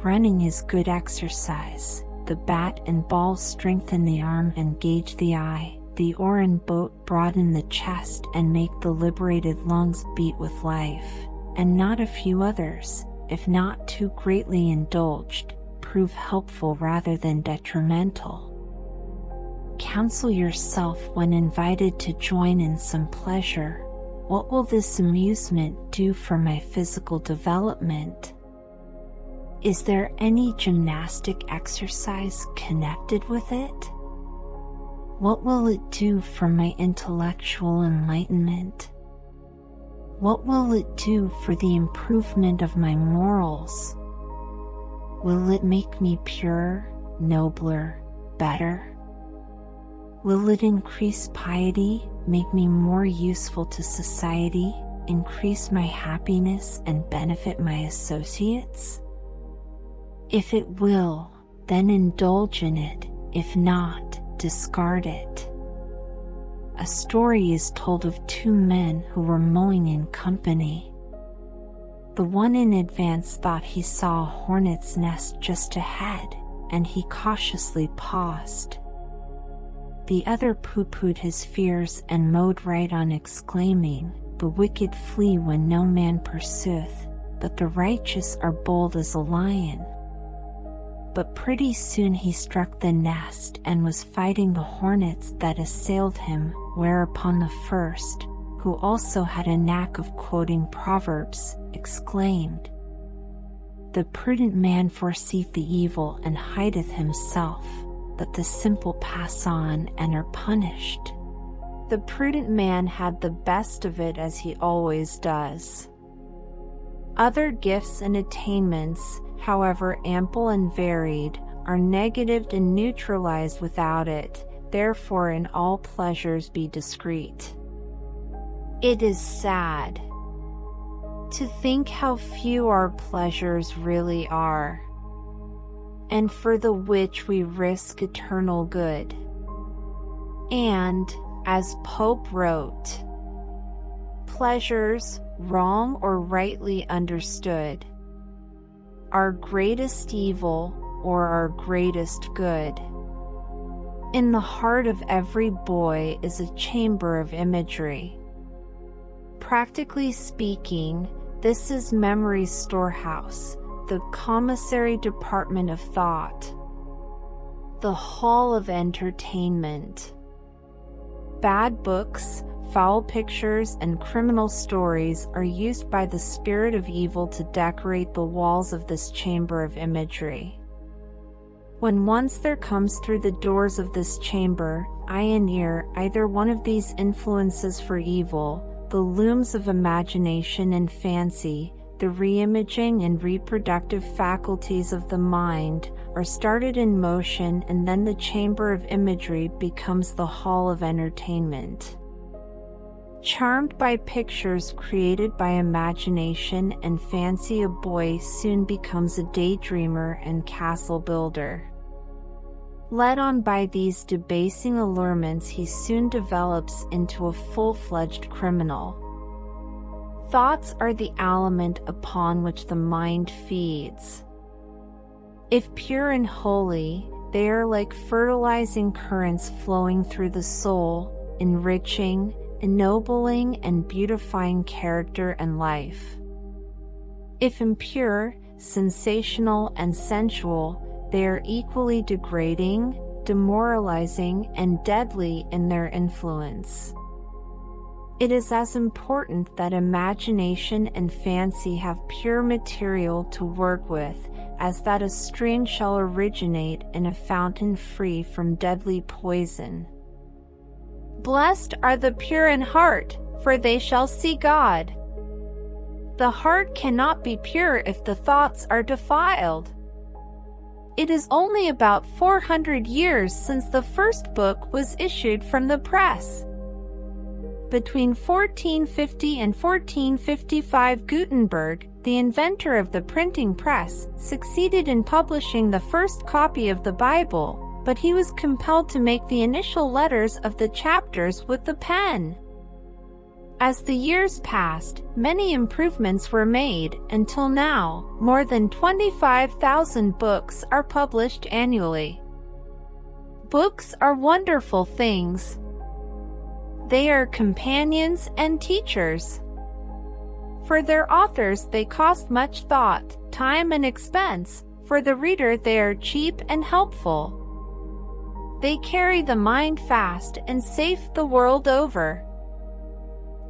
Running is good exercise. The bat and ball strengthen the arm and gauge the eye. The oar and boat broaden the chest and make the liberated lungs beat with life. And not a few others, if not too greatly indulged, prove helpful rather than detrimental. Counsel yourself when invited to join in some pleasure. What will this amusement do for my physical development? Is there any gymnastic exercise connected with it? What will it do for my intellectual enlightenment? What will it do for the improvement of my morals? Will it make me purer, nobler, better? Will it increase piety, make me more useful to society, increase my happiness and benefit my associates? If it will, then indulge in it, if not, discard it. A story is told of two men who were mowing in company. The one in advance thought he saw a hornet's nest just ahead, and he cautiously paused. The other pooh-poohed his fears and mowed right on, exclaiming, "The wicked flee when no man pursueth, but the righteous are bold as a lion." But pretty soon he struck the nest and was fighting the hornets that assailed him, whereupon the first, who also had a knack of quoting proverbs, exclaimed, "The prudent man foreseeth the evil and hideth himself, but the simple pass on and are punished." The prudent man had the best of it, as he always does. Other gifts and attainments, however ample and varied, are negatived and neutralized without it. Therefore in all pleasures be discreet. It is sad to think how few our pleasures really are, and for the which we risk eternal good. And, as Pope wrote, pleasures, wrong or rightly understood, our greatest evil or our greatest good. In the heart of every boy is a chamber of imagery. Practically speaking, this is memory's storehouse, the commissary department of thought. the hall of entertainment. Bad books, foul pictures, and criminal stories are used by the spirit of evil to decorate the walls of this chamber of imagery. When once there comes through the doors of this chamber, eye and ear, either one of these influences for evil, the looms of imagination and fancy, the reimaging and reproductive faculties of the mind, are started in motion, and then the chamber of imagery becomes the hall of entertainment. Charmed by pictures created by imagination and fancy, a boy soon becomes a daydreamer and castle builder. Led on by these debasing allurements, he soon develops into a full-fledged criminal. Thoughts are the aliment upon which the mind feeds. If pure and holy, they are like fertilizing currents flowing through the soul, enriching, ennobling, and beautifying character and life. If impure, sensational, and sensual, they are equally degrading, demoralizing, and deadly in their influence. It is as important that imagination and fancy have pure material to work with, as that a stream shall originate in a fountain free from deadly poison. Blessed are the pure in heart, for they shall see God. The heart cannot be pure if the thoughts are defiled. It is only about 400 years since the first book was issued from the press. Between 1450 and 1455, Gutenberg, the inventor of the printing press, succeeded in publishing the first copy of the Bible, but he was compelled to make the initial letters of the chapters with the pen. As the years passed, many improvements were made, until now, more than 25,000 books are published annually. Books are wonderful things. They are companions and teachers. For their authors they cost much thought, time, and expense. For the reader they are cheap and helpful. They carry the mind fast and safe the world over.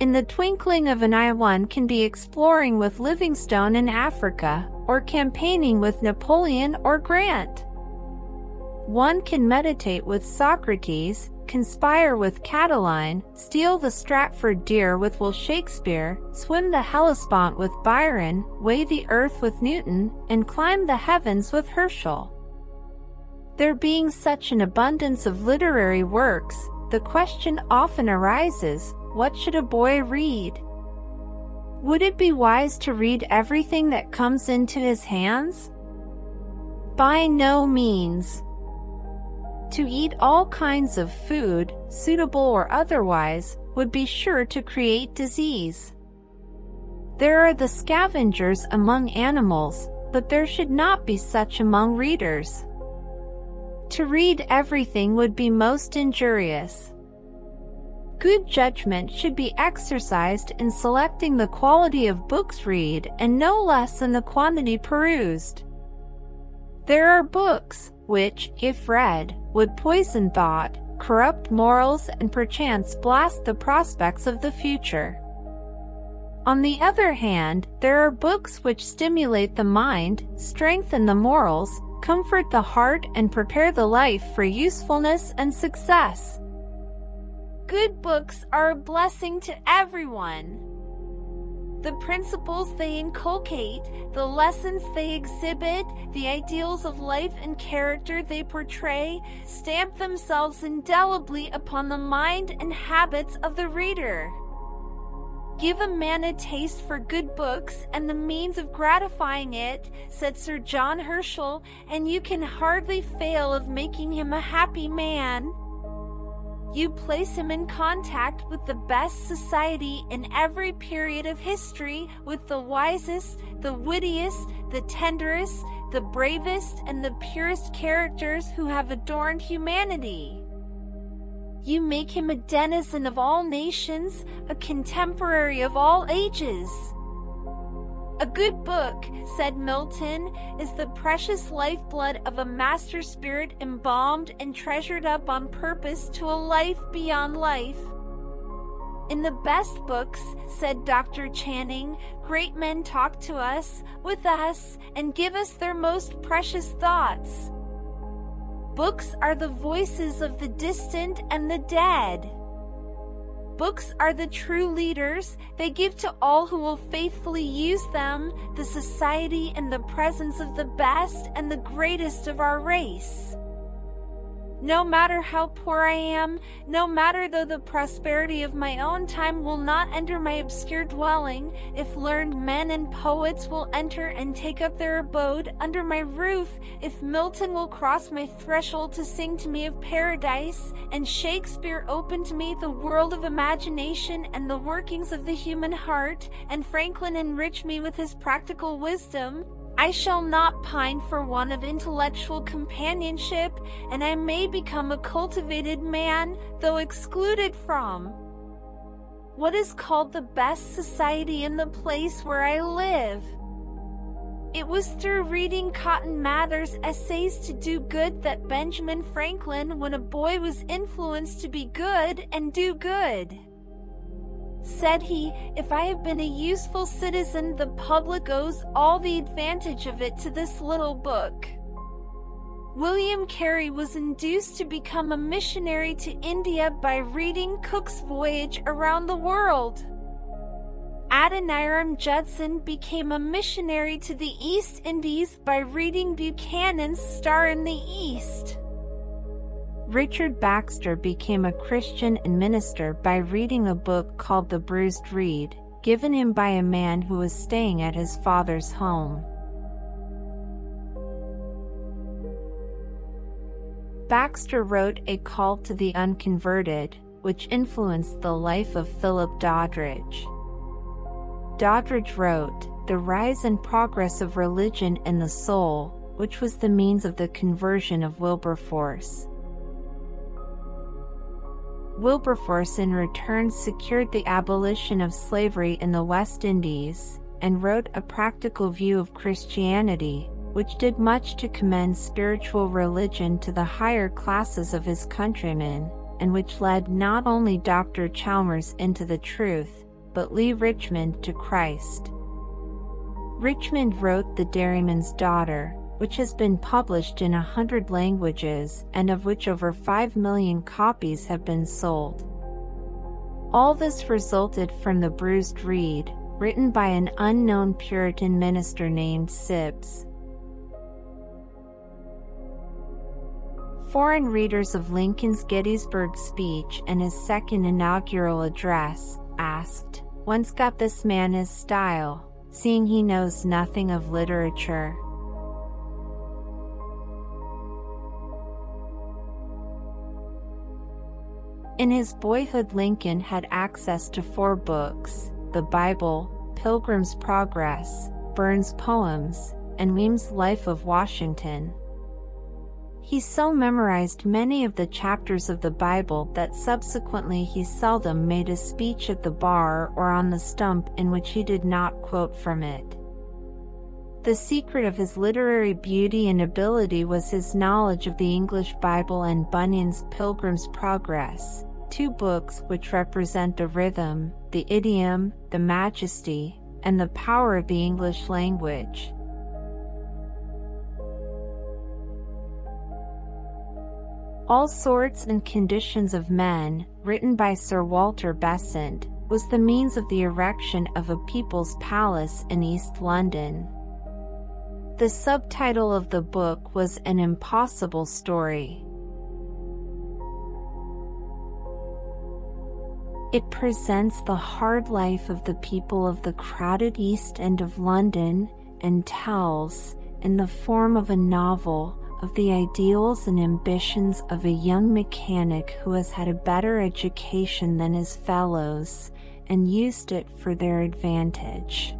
In the twinkling of an eye one can be exploring with Livingstone in Africa, or campaigning with Napoleon or Grant. One can meditate with Socrates, conspire with Catiline, steal the Stratford deer with Will Shakespeare, swim the Hellespont with Byron, weigh the earth with Newton, and climb the heavens with Herschel. There being such an abundance of literary works, the question often arises, what should a boy read? Would it be wise to read everything that comes into his hands? By no means. To eat all kinds of food, suitable or otherwise, would be sure to create disease. There are the scavengers among animals, but there should not be such among readers. To read everything would be most injurious. Good judgment should be exercised in selecting the quality of books read, and no less in the quantity perused. There are books, which, if read, would poison thought, corrupt morals, and perchance blast the prospects of the future. On the other hand, there are books which stimulate the mind, strengthen the morals, comfort the heart, and prepare the life for usefulness and success. Good books are a blessing to everyone. The principles they inculcate, the lessons they exhibit, the ideals of life and character they portray, stamp themselves indelibly upon the mind and habits of the reader. Give a man a taste for good books and the means of gratifying it, said Sir John Herschel, and you can hardly fail of making him a happy man. You place him in contact with the best society in every period of history, with the wisest, the wittiest, the tenderest, the bravest, and the purest characters who have adorned humanity. You make him a denizen of all nations, a contemporary of all ages. "A good book," said Milton, "is the precious lifeblood of a master spirit embalmed and treasured up on purpose to a life beyond life." "In the best books," said Dr. Channing, "great men talk to us, with us, and give us their most precious thoughts. Books are the voices of the distant and the dead. Books are the true leaders. They give to all who will faithfully use them the society and the presence of the best and the greatest of our race. No matter how poor I am, no matter though the prosperity of my own time will not enter my obscure dwelling, if learned men and poets will enter and take up their abode under my roof, if Milton will cross my threshold to sing to me of paradise, and Shakespeare open to me the world of imagination and the workings of the human heart, and Franklin enrich me with his practical wisdom, I shall not pine for want of intellectual companionship, and I may become a cultivated man, though excluded from what is called the best society in the place where I live." It was through reading Cotton Mather's Essays to Do Good that Benjamin Franklin, when a boy, was influenced to be good and do good. Said he, "If I have been a useful citizen, the public owes all the advantage of it to this little book." William Carey was induced to become a missionary to India by reading Cook's Voyage Around the World. Adoniram Judson became a missionary to the East Indies by reading Buchanan's Star in the East. Richard Baxter became a Christian and minister by reading a book called The Bruised Reed, given him by a man who was staying at his father's home. Baxter wrote A Call to the Unconverted, which influenced the life of Philip Doddridge. Doddridge wrote The Rise and Progress of Religion in the Soul, which was the means of the conversion of Wilberforce. Wilberforce in return secured the abolition of slavery in the West Indies, and wrote A Practical View of Christianity, which did much to commend spiritual religion to the higher classes of his countrymen, and which led not only Dr. Chalmers into the truth, but Lee Richmond to Christ. Richmond wrote The Dairyman's Daughter, which has been published in 100 languages and of which over 5 million copies have been sold. All this resulted from The Bruised Reed, written by an unknown Puritan minister named Sibbes. Foreign readers of Lincoln's Gettysburg speech and his second inaugural address asked, "Whence got this man his style, seeing he knows nothing of literature?" In his boyhood, Lincoln had access to 4 books: the Bible, Pilgrim's Progress, Burns' poems, and Weems' Life of Washington. He so memorized many of the chapters of the Bible that subsequently he seldom made a speech at the bar or on the stump in which he did not quote from it. The secret of his literary beauty and ability was his knowledge of the English Bible and Bunyan's Pilgrim's Progress, 2 books which represent the rhythm, the idiom, the majesty, and the power of the English language. All Sorts and Conditions of Men, written by Sir Walter Besant, was the means of the erection of a People's Palace in East London. The subtitle of the book was An Impossible Story. It presents the hard life of the people of the crowded East End of London and tells, in the form of a novel, of the ideals and ambitions of a young mechanic who has had a better education than his fellows and used it for their advantage.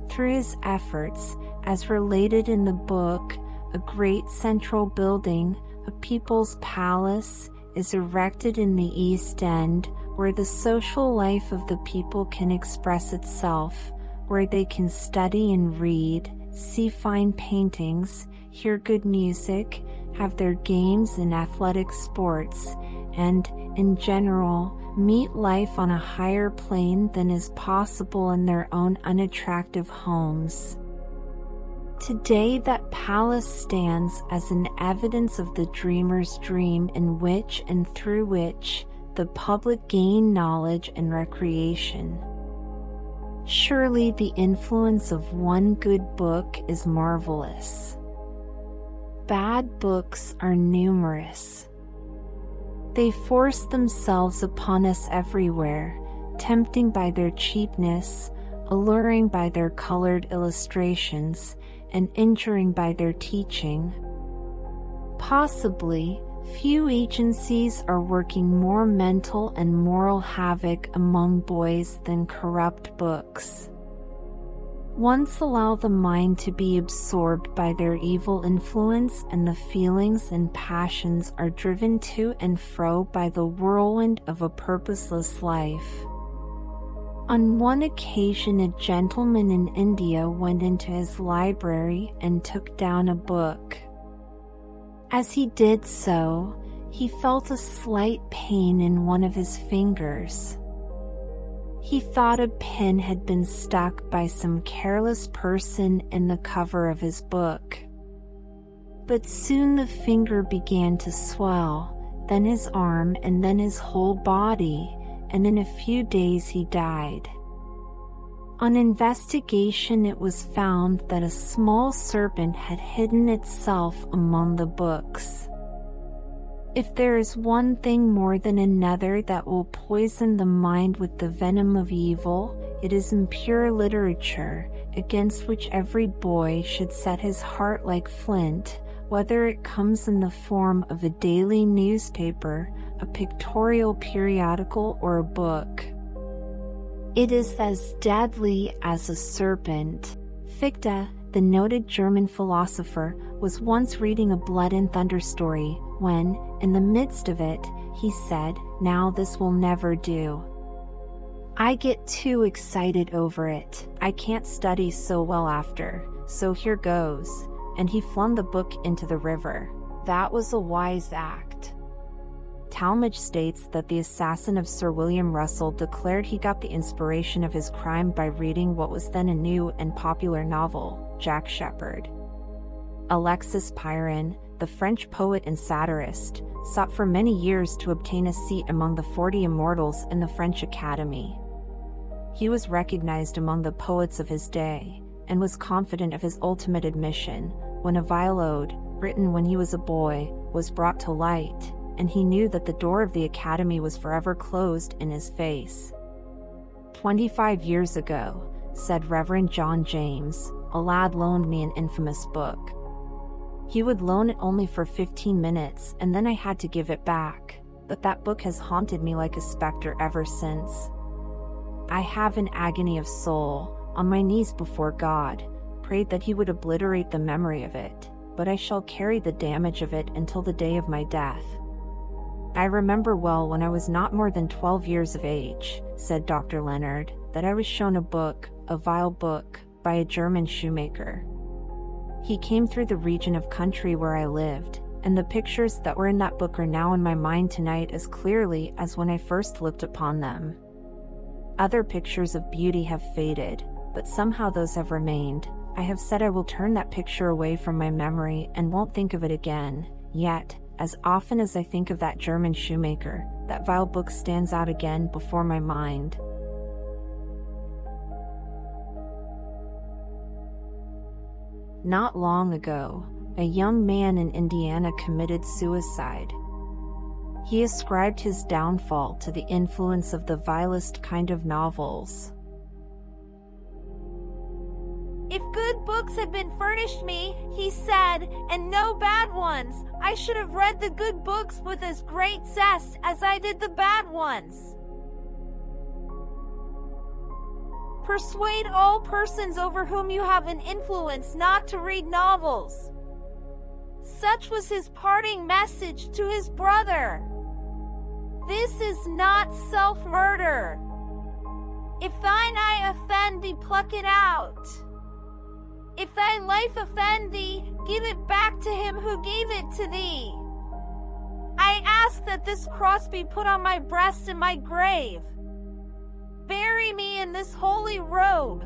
Through his efforts, as related in the book, a great central building, a people's palace, is erected in the East End, where the social life of the people can express itself, where they can study and read, see fine paintings, hear good music, have their games and athletic sports, and, in general, meet life on a higher plane than is possible in their own unattractive homes. Today that palace stands as an evidence of the dreamer's dream in which and through which the public gain knowledge and recreation. Surely the influence of one good book is marvelous. Bad books are numerous. They force themselves upon us everywhere, tempting by their cheapness, alluring by their colored illustrations, and injuring by their teaching. Possibly, few agencies are working more mental and moral havoc among boys than corrupt books. Once allow the mind to be absorbed by their evil influence, and the feelings and passions are driven to and fro by the whirlwind of a purposeless life. On one occasion a gentleman in India went into his library and took down a book. As he did so, he felt a slight pain in one of his fingers. He thought a pin had been stuck by some careless person in the cover of his book. But soon the finger began to swell, then his arm and then his whole body, and in a few days he died. On investigation it was found that a small serpent had hidden itself among the books. If there is one thing more than another that will poison the mind with the venom of evil, it is impure literature, against which every boy should set his heart like flint, whether it comes in the form of a daily newspaper, a pictorial periodical, or a book. It is as deadly as a serpent. Fichte, the noted German philosopher, was once reading a blood and thunder story when, in the midst of it, he said, "Now this will never do. I get too excited over it. I can't study so well after, so here goes," and he flung the book into the river. That was a wise act. Talmage states that the assassin of Sir William Russell declared he got the inspiration of his crime by reading what was then a new and popular novel, Jack Sheppard. Alexis Peyron, the French poet and satirist, sought for many years to obtain a seat among the 40 immortals in the French Academy. He was recognized among the poets of his day, and was confident of his ultimate admission, when a vile ode, written when he was a boy, was brought to light, and he knew that the door of the Academy was forever closed in his face. 25 years ago, said Reverend John James, a lad loaned me an infamous book. He would loan it only for 15 minutes, and then I had to give it back, but that book has haunted me like a specter ever since. I have an agony of soul, on my knees before God, prayed that he would obliterate the memory of it, but I shall carry the damage of it until the day of my death. I remember well when I was not more than 12 years of age, said Dr. Leonard, that I was shown a book, a vile book, by a German shoemaker. He came through the region of country where I lived, and the pictures that were in that book are now in my mind tonight as clearly as when I first looked upon them. Other pictures of beauty have faded, but somehow those have remained. I have said I will turn that picture away from my memory and won't think of it again, yet, as often as I think of that German shoemaker, that vile book stands out again before my mind. Not long ago, a young man in Indiana committed suicide. He ascribed his downfall to the influence of the vilest kind of novels. "If good books had been furnished me," he said, "and no bad ones, I should have read the good books with as great zest as I did the bad ones. Persuade all persons over whom you have an influence not to read novels." Such was his parting message to his brother. This is not self-murder. If thine eye offend offend thee, pluck it out. If thy life offend thee, give it back to him who gave it to thee. I ask that this cross be put on my breast in my grave. Bury me in this holy robe.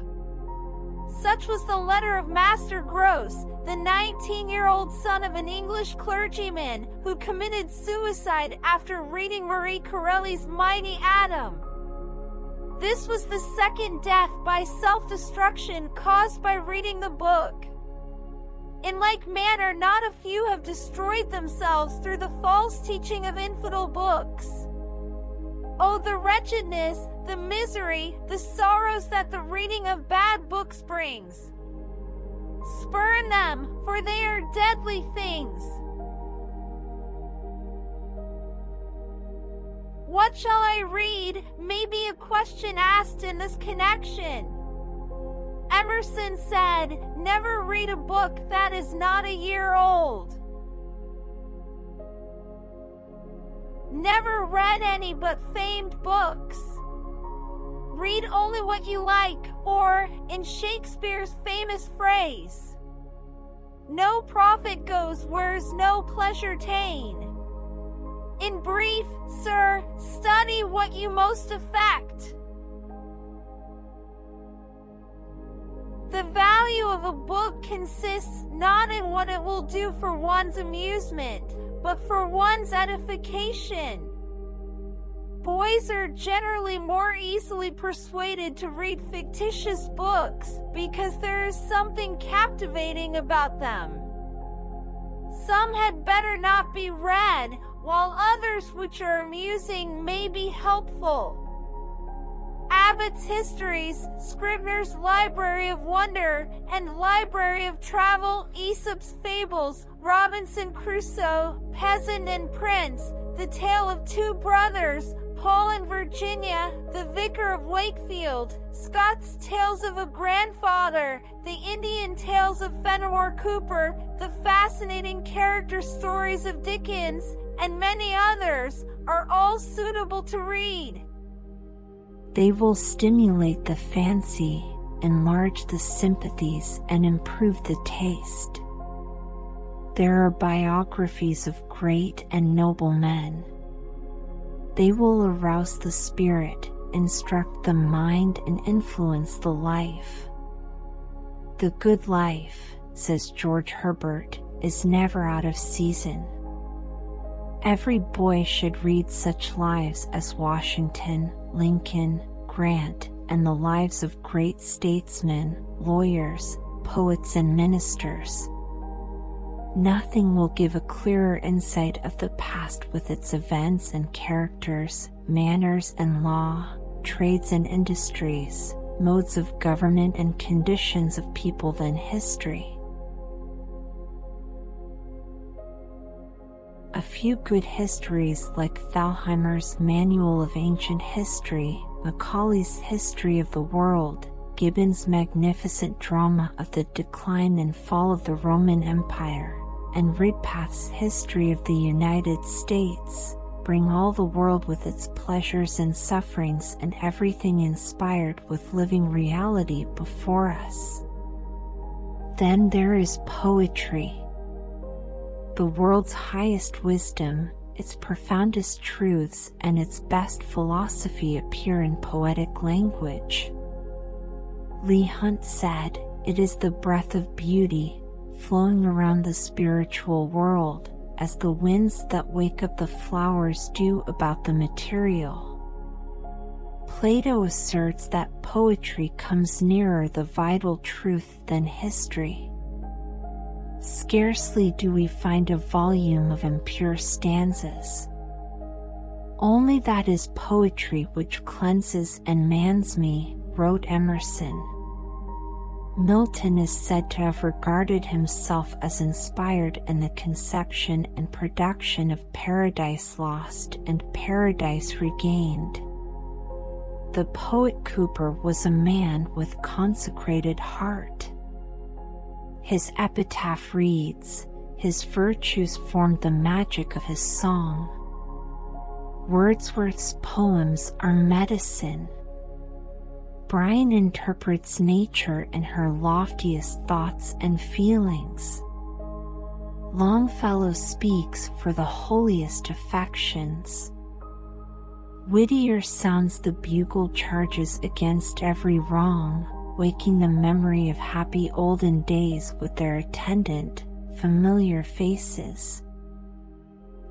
Such was the letter of Master Gross, the 19-year-old son of an English clergyman who committed suicide after reading Marie Corelli's Mighty Atom. This was the second death by self-destruction caused by reading the book. In like manner, not a few have destroyed themselves through the false teaching of infidel books. Oh, the wretchedness, the misery, the sorrows that the reading of bad books brings. Spurn them, for they are deadly things. What shall I read? May be a question asked in this connection. Emerson said, never read a book that is not a year old. Never read any but famed books. Read only what you like, or, in Shakespeare's famous phrase, no profit goes where's no pleasure ta'en. In brief, sir, study what you most affect. The value of a book consists not in what it will do for one's amusement, but for one's edification. Boys are generally more easily persuaded to read fictitious books because there is something captivating about them. Some had better not be read, while others which are amusing may be helpful. Abbott's Histories, Scribner's Library of Wonder, and Library of Travel, Aesop's Fables, Robinson Crusoe, Peasant and Prince, The Tale of Two Brothers, Paul and Virginia, The Vicar of Wakefield, Scott's Tales of a Grandfather, The Indian Tales of Fenimore Cooper, the fascinating character stories of Dickens, and many others, are all suitable to read. They will stimulate the fancy, enlarge the sympathies, and improve the taste. There are biographies of great and noble men. They will arouse the spirit, instruct the mind, and influence the life. The good life, says George Herbert, is never out of season. Every boy should read such lives as Washington, Lincoln, Grant, and the lives of great statesmen, lawyers, poets, and ministers. Nothing will give a clearer insight of the past with its events and characters, manners and law, trades and industries, modes of government and conditions of people than history. A few good histories like Thalheimer's Manual of Ancient History, Macaulay's History of the World, Gibbon's magnificent drama of the decline and fall of the Roman Empire, and Ridpath's History of the United States, bring all the world with its pleasures and sufferings and everything inspired with living reality before us. Then there is poetry. The world's highest wisdom, its profoundest truths, and its best philosophy appear in poetic language. Leigh Hunt said, "It is the breath of beauty, flowing around the spiritual world, as the winds that wake up the flowers do about the material." Plato asserts that poetry comes nearer the vital truth than history. Scarcely do we find a volume of impure stanzas. Only that is poetry which cleanses and mans me, wrote Emerson. Milton is said to have regarded himself as inspired in the conception and production of Paradise Lost and Paradise Regained. The poet Cooper was a man with consecrated heart. His epitaph reads, "His virtues formed the magic of his song." Wordsworth's poems are medicine. Brian interprets nature in her loftiest thoughts and feelings. Longfellow speaks for the holiest affections. Whittier sounds the bugle charges against every wrong, waking the memory of happy olden days with their attendant, familiar faces.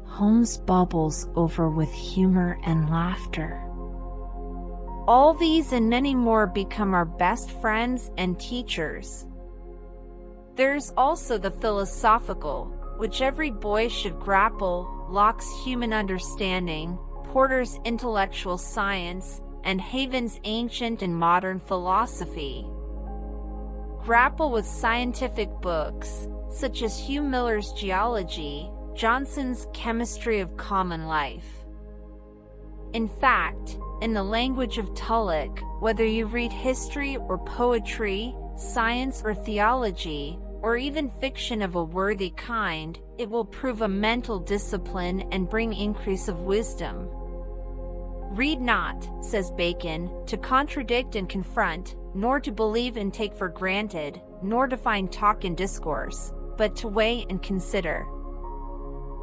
Holmes bubbles over with humor and laughter. All these and many more become our best friends and teachers. There's also the philosophical, which every boy should grapple, Locke's human understanding, Porter's intellectual science, and Haven's ancient and modern philosophy. Grapple with scientific books, such as Hugh Miller's Geology, Johnson's Chemistry of Common Life. In fact, in the language of Tulloch, whether you read history or poetry, science or theology, or even fiction of a worthy kind, it will prove a mental discipline and bring increase of wisdom. Read not, says Bacon, to contradict and confront, nor to believe and take for granted, nor to find talk and discourse, but to weigh and consider.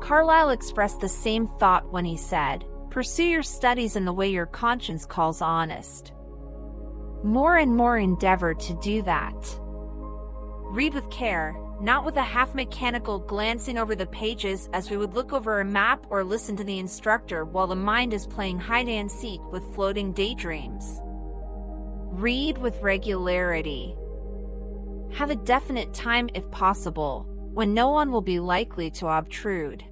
Carlyle expressed the same thought when he said, "Pursue your studies in the way your conscience calls honest." More and more endeavor to do that. Read with care, not with a half-mechanical glancing over the pages as we would look over a map or listen to the instructor while the mind is playing hide-and-seek with floating daydreams. Read with regularity. Have a definite time if possible, when no one will be likely to obtrude.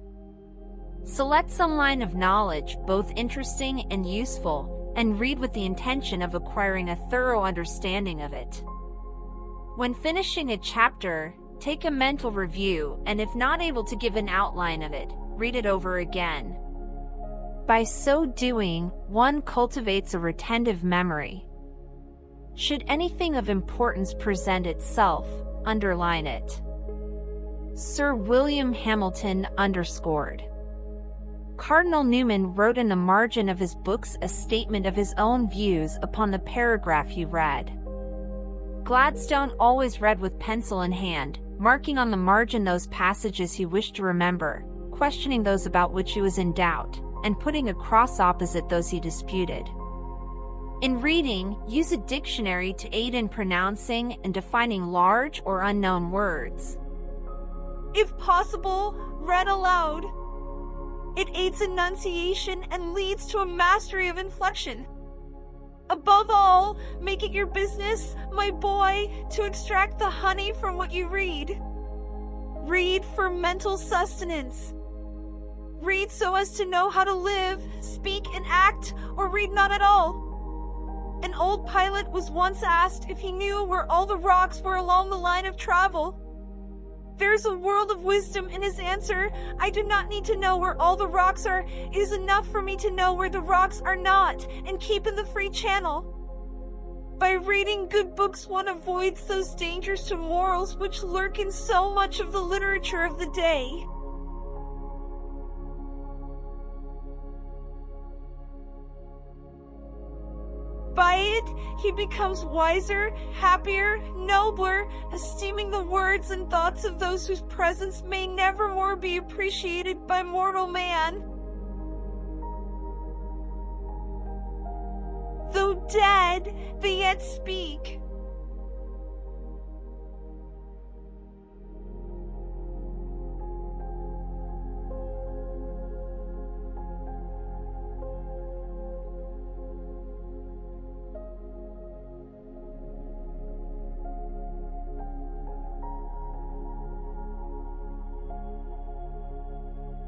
Select some line of knowledge, both interesting and useful, and read with the intention of acquiring a thorough understanding of it. When finishing a chapter, take a mental review, and if not able to give an outline of it, read it over again. By so doing, one cultivates a retentive memory. Should anything of importance present itself, underline it. Sir William Hamilton underscored. Cardinal Newman wrote in the margin of his books a statement of his own views upon the paragraph he read. Gladstone always read with pencil in hand, marking on the margin those passages he wished to remember, questioning those about which he was in doubt, and putting a cross opposite those he disputed. In reading, use a dictionary to aid in pronouncing and defining large or unknown words. If possible, read aloud. It aids enunciation and leads to a mastery of inflection. Above all, make it your business, my boy, to extract the honey from what you read. Read for mental sustenance. Read so as to know how to live, speak, and act, or read not at all. An old pilot was once asked if he knew where all the rocks were along the line of travel. There's a world of wisdom in his answer. I do not need to know where all the rocks are. It is enough for me to know where the rocks are not, and keep in the free channel. By reading good books, one avoids those dangers to morals which lurk in so much of the literature of the day. By it, he becomes wiser, happier, nobler, esteeming the words and thoughts of those whose presence may never more be appreciated by mortal man. Though dead, they yet speak.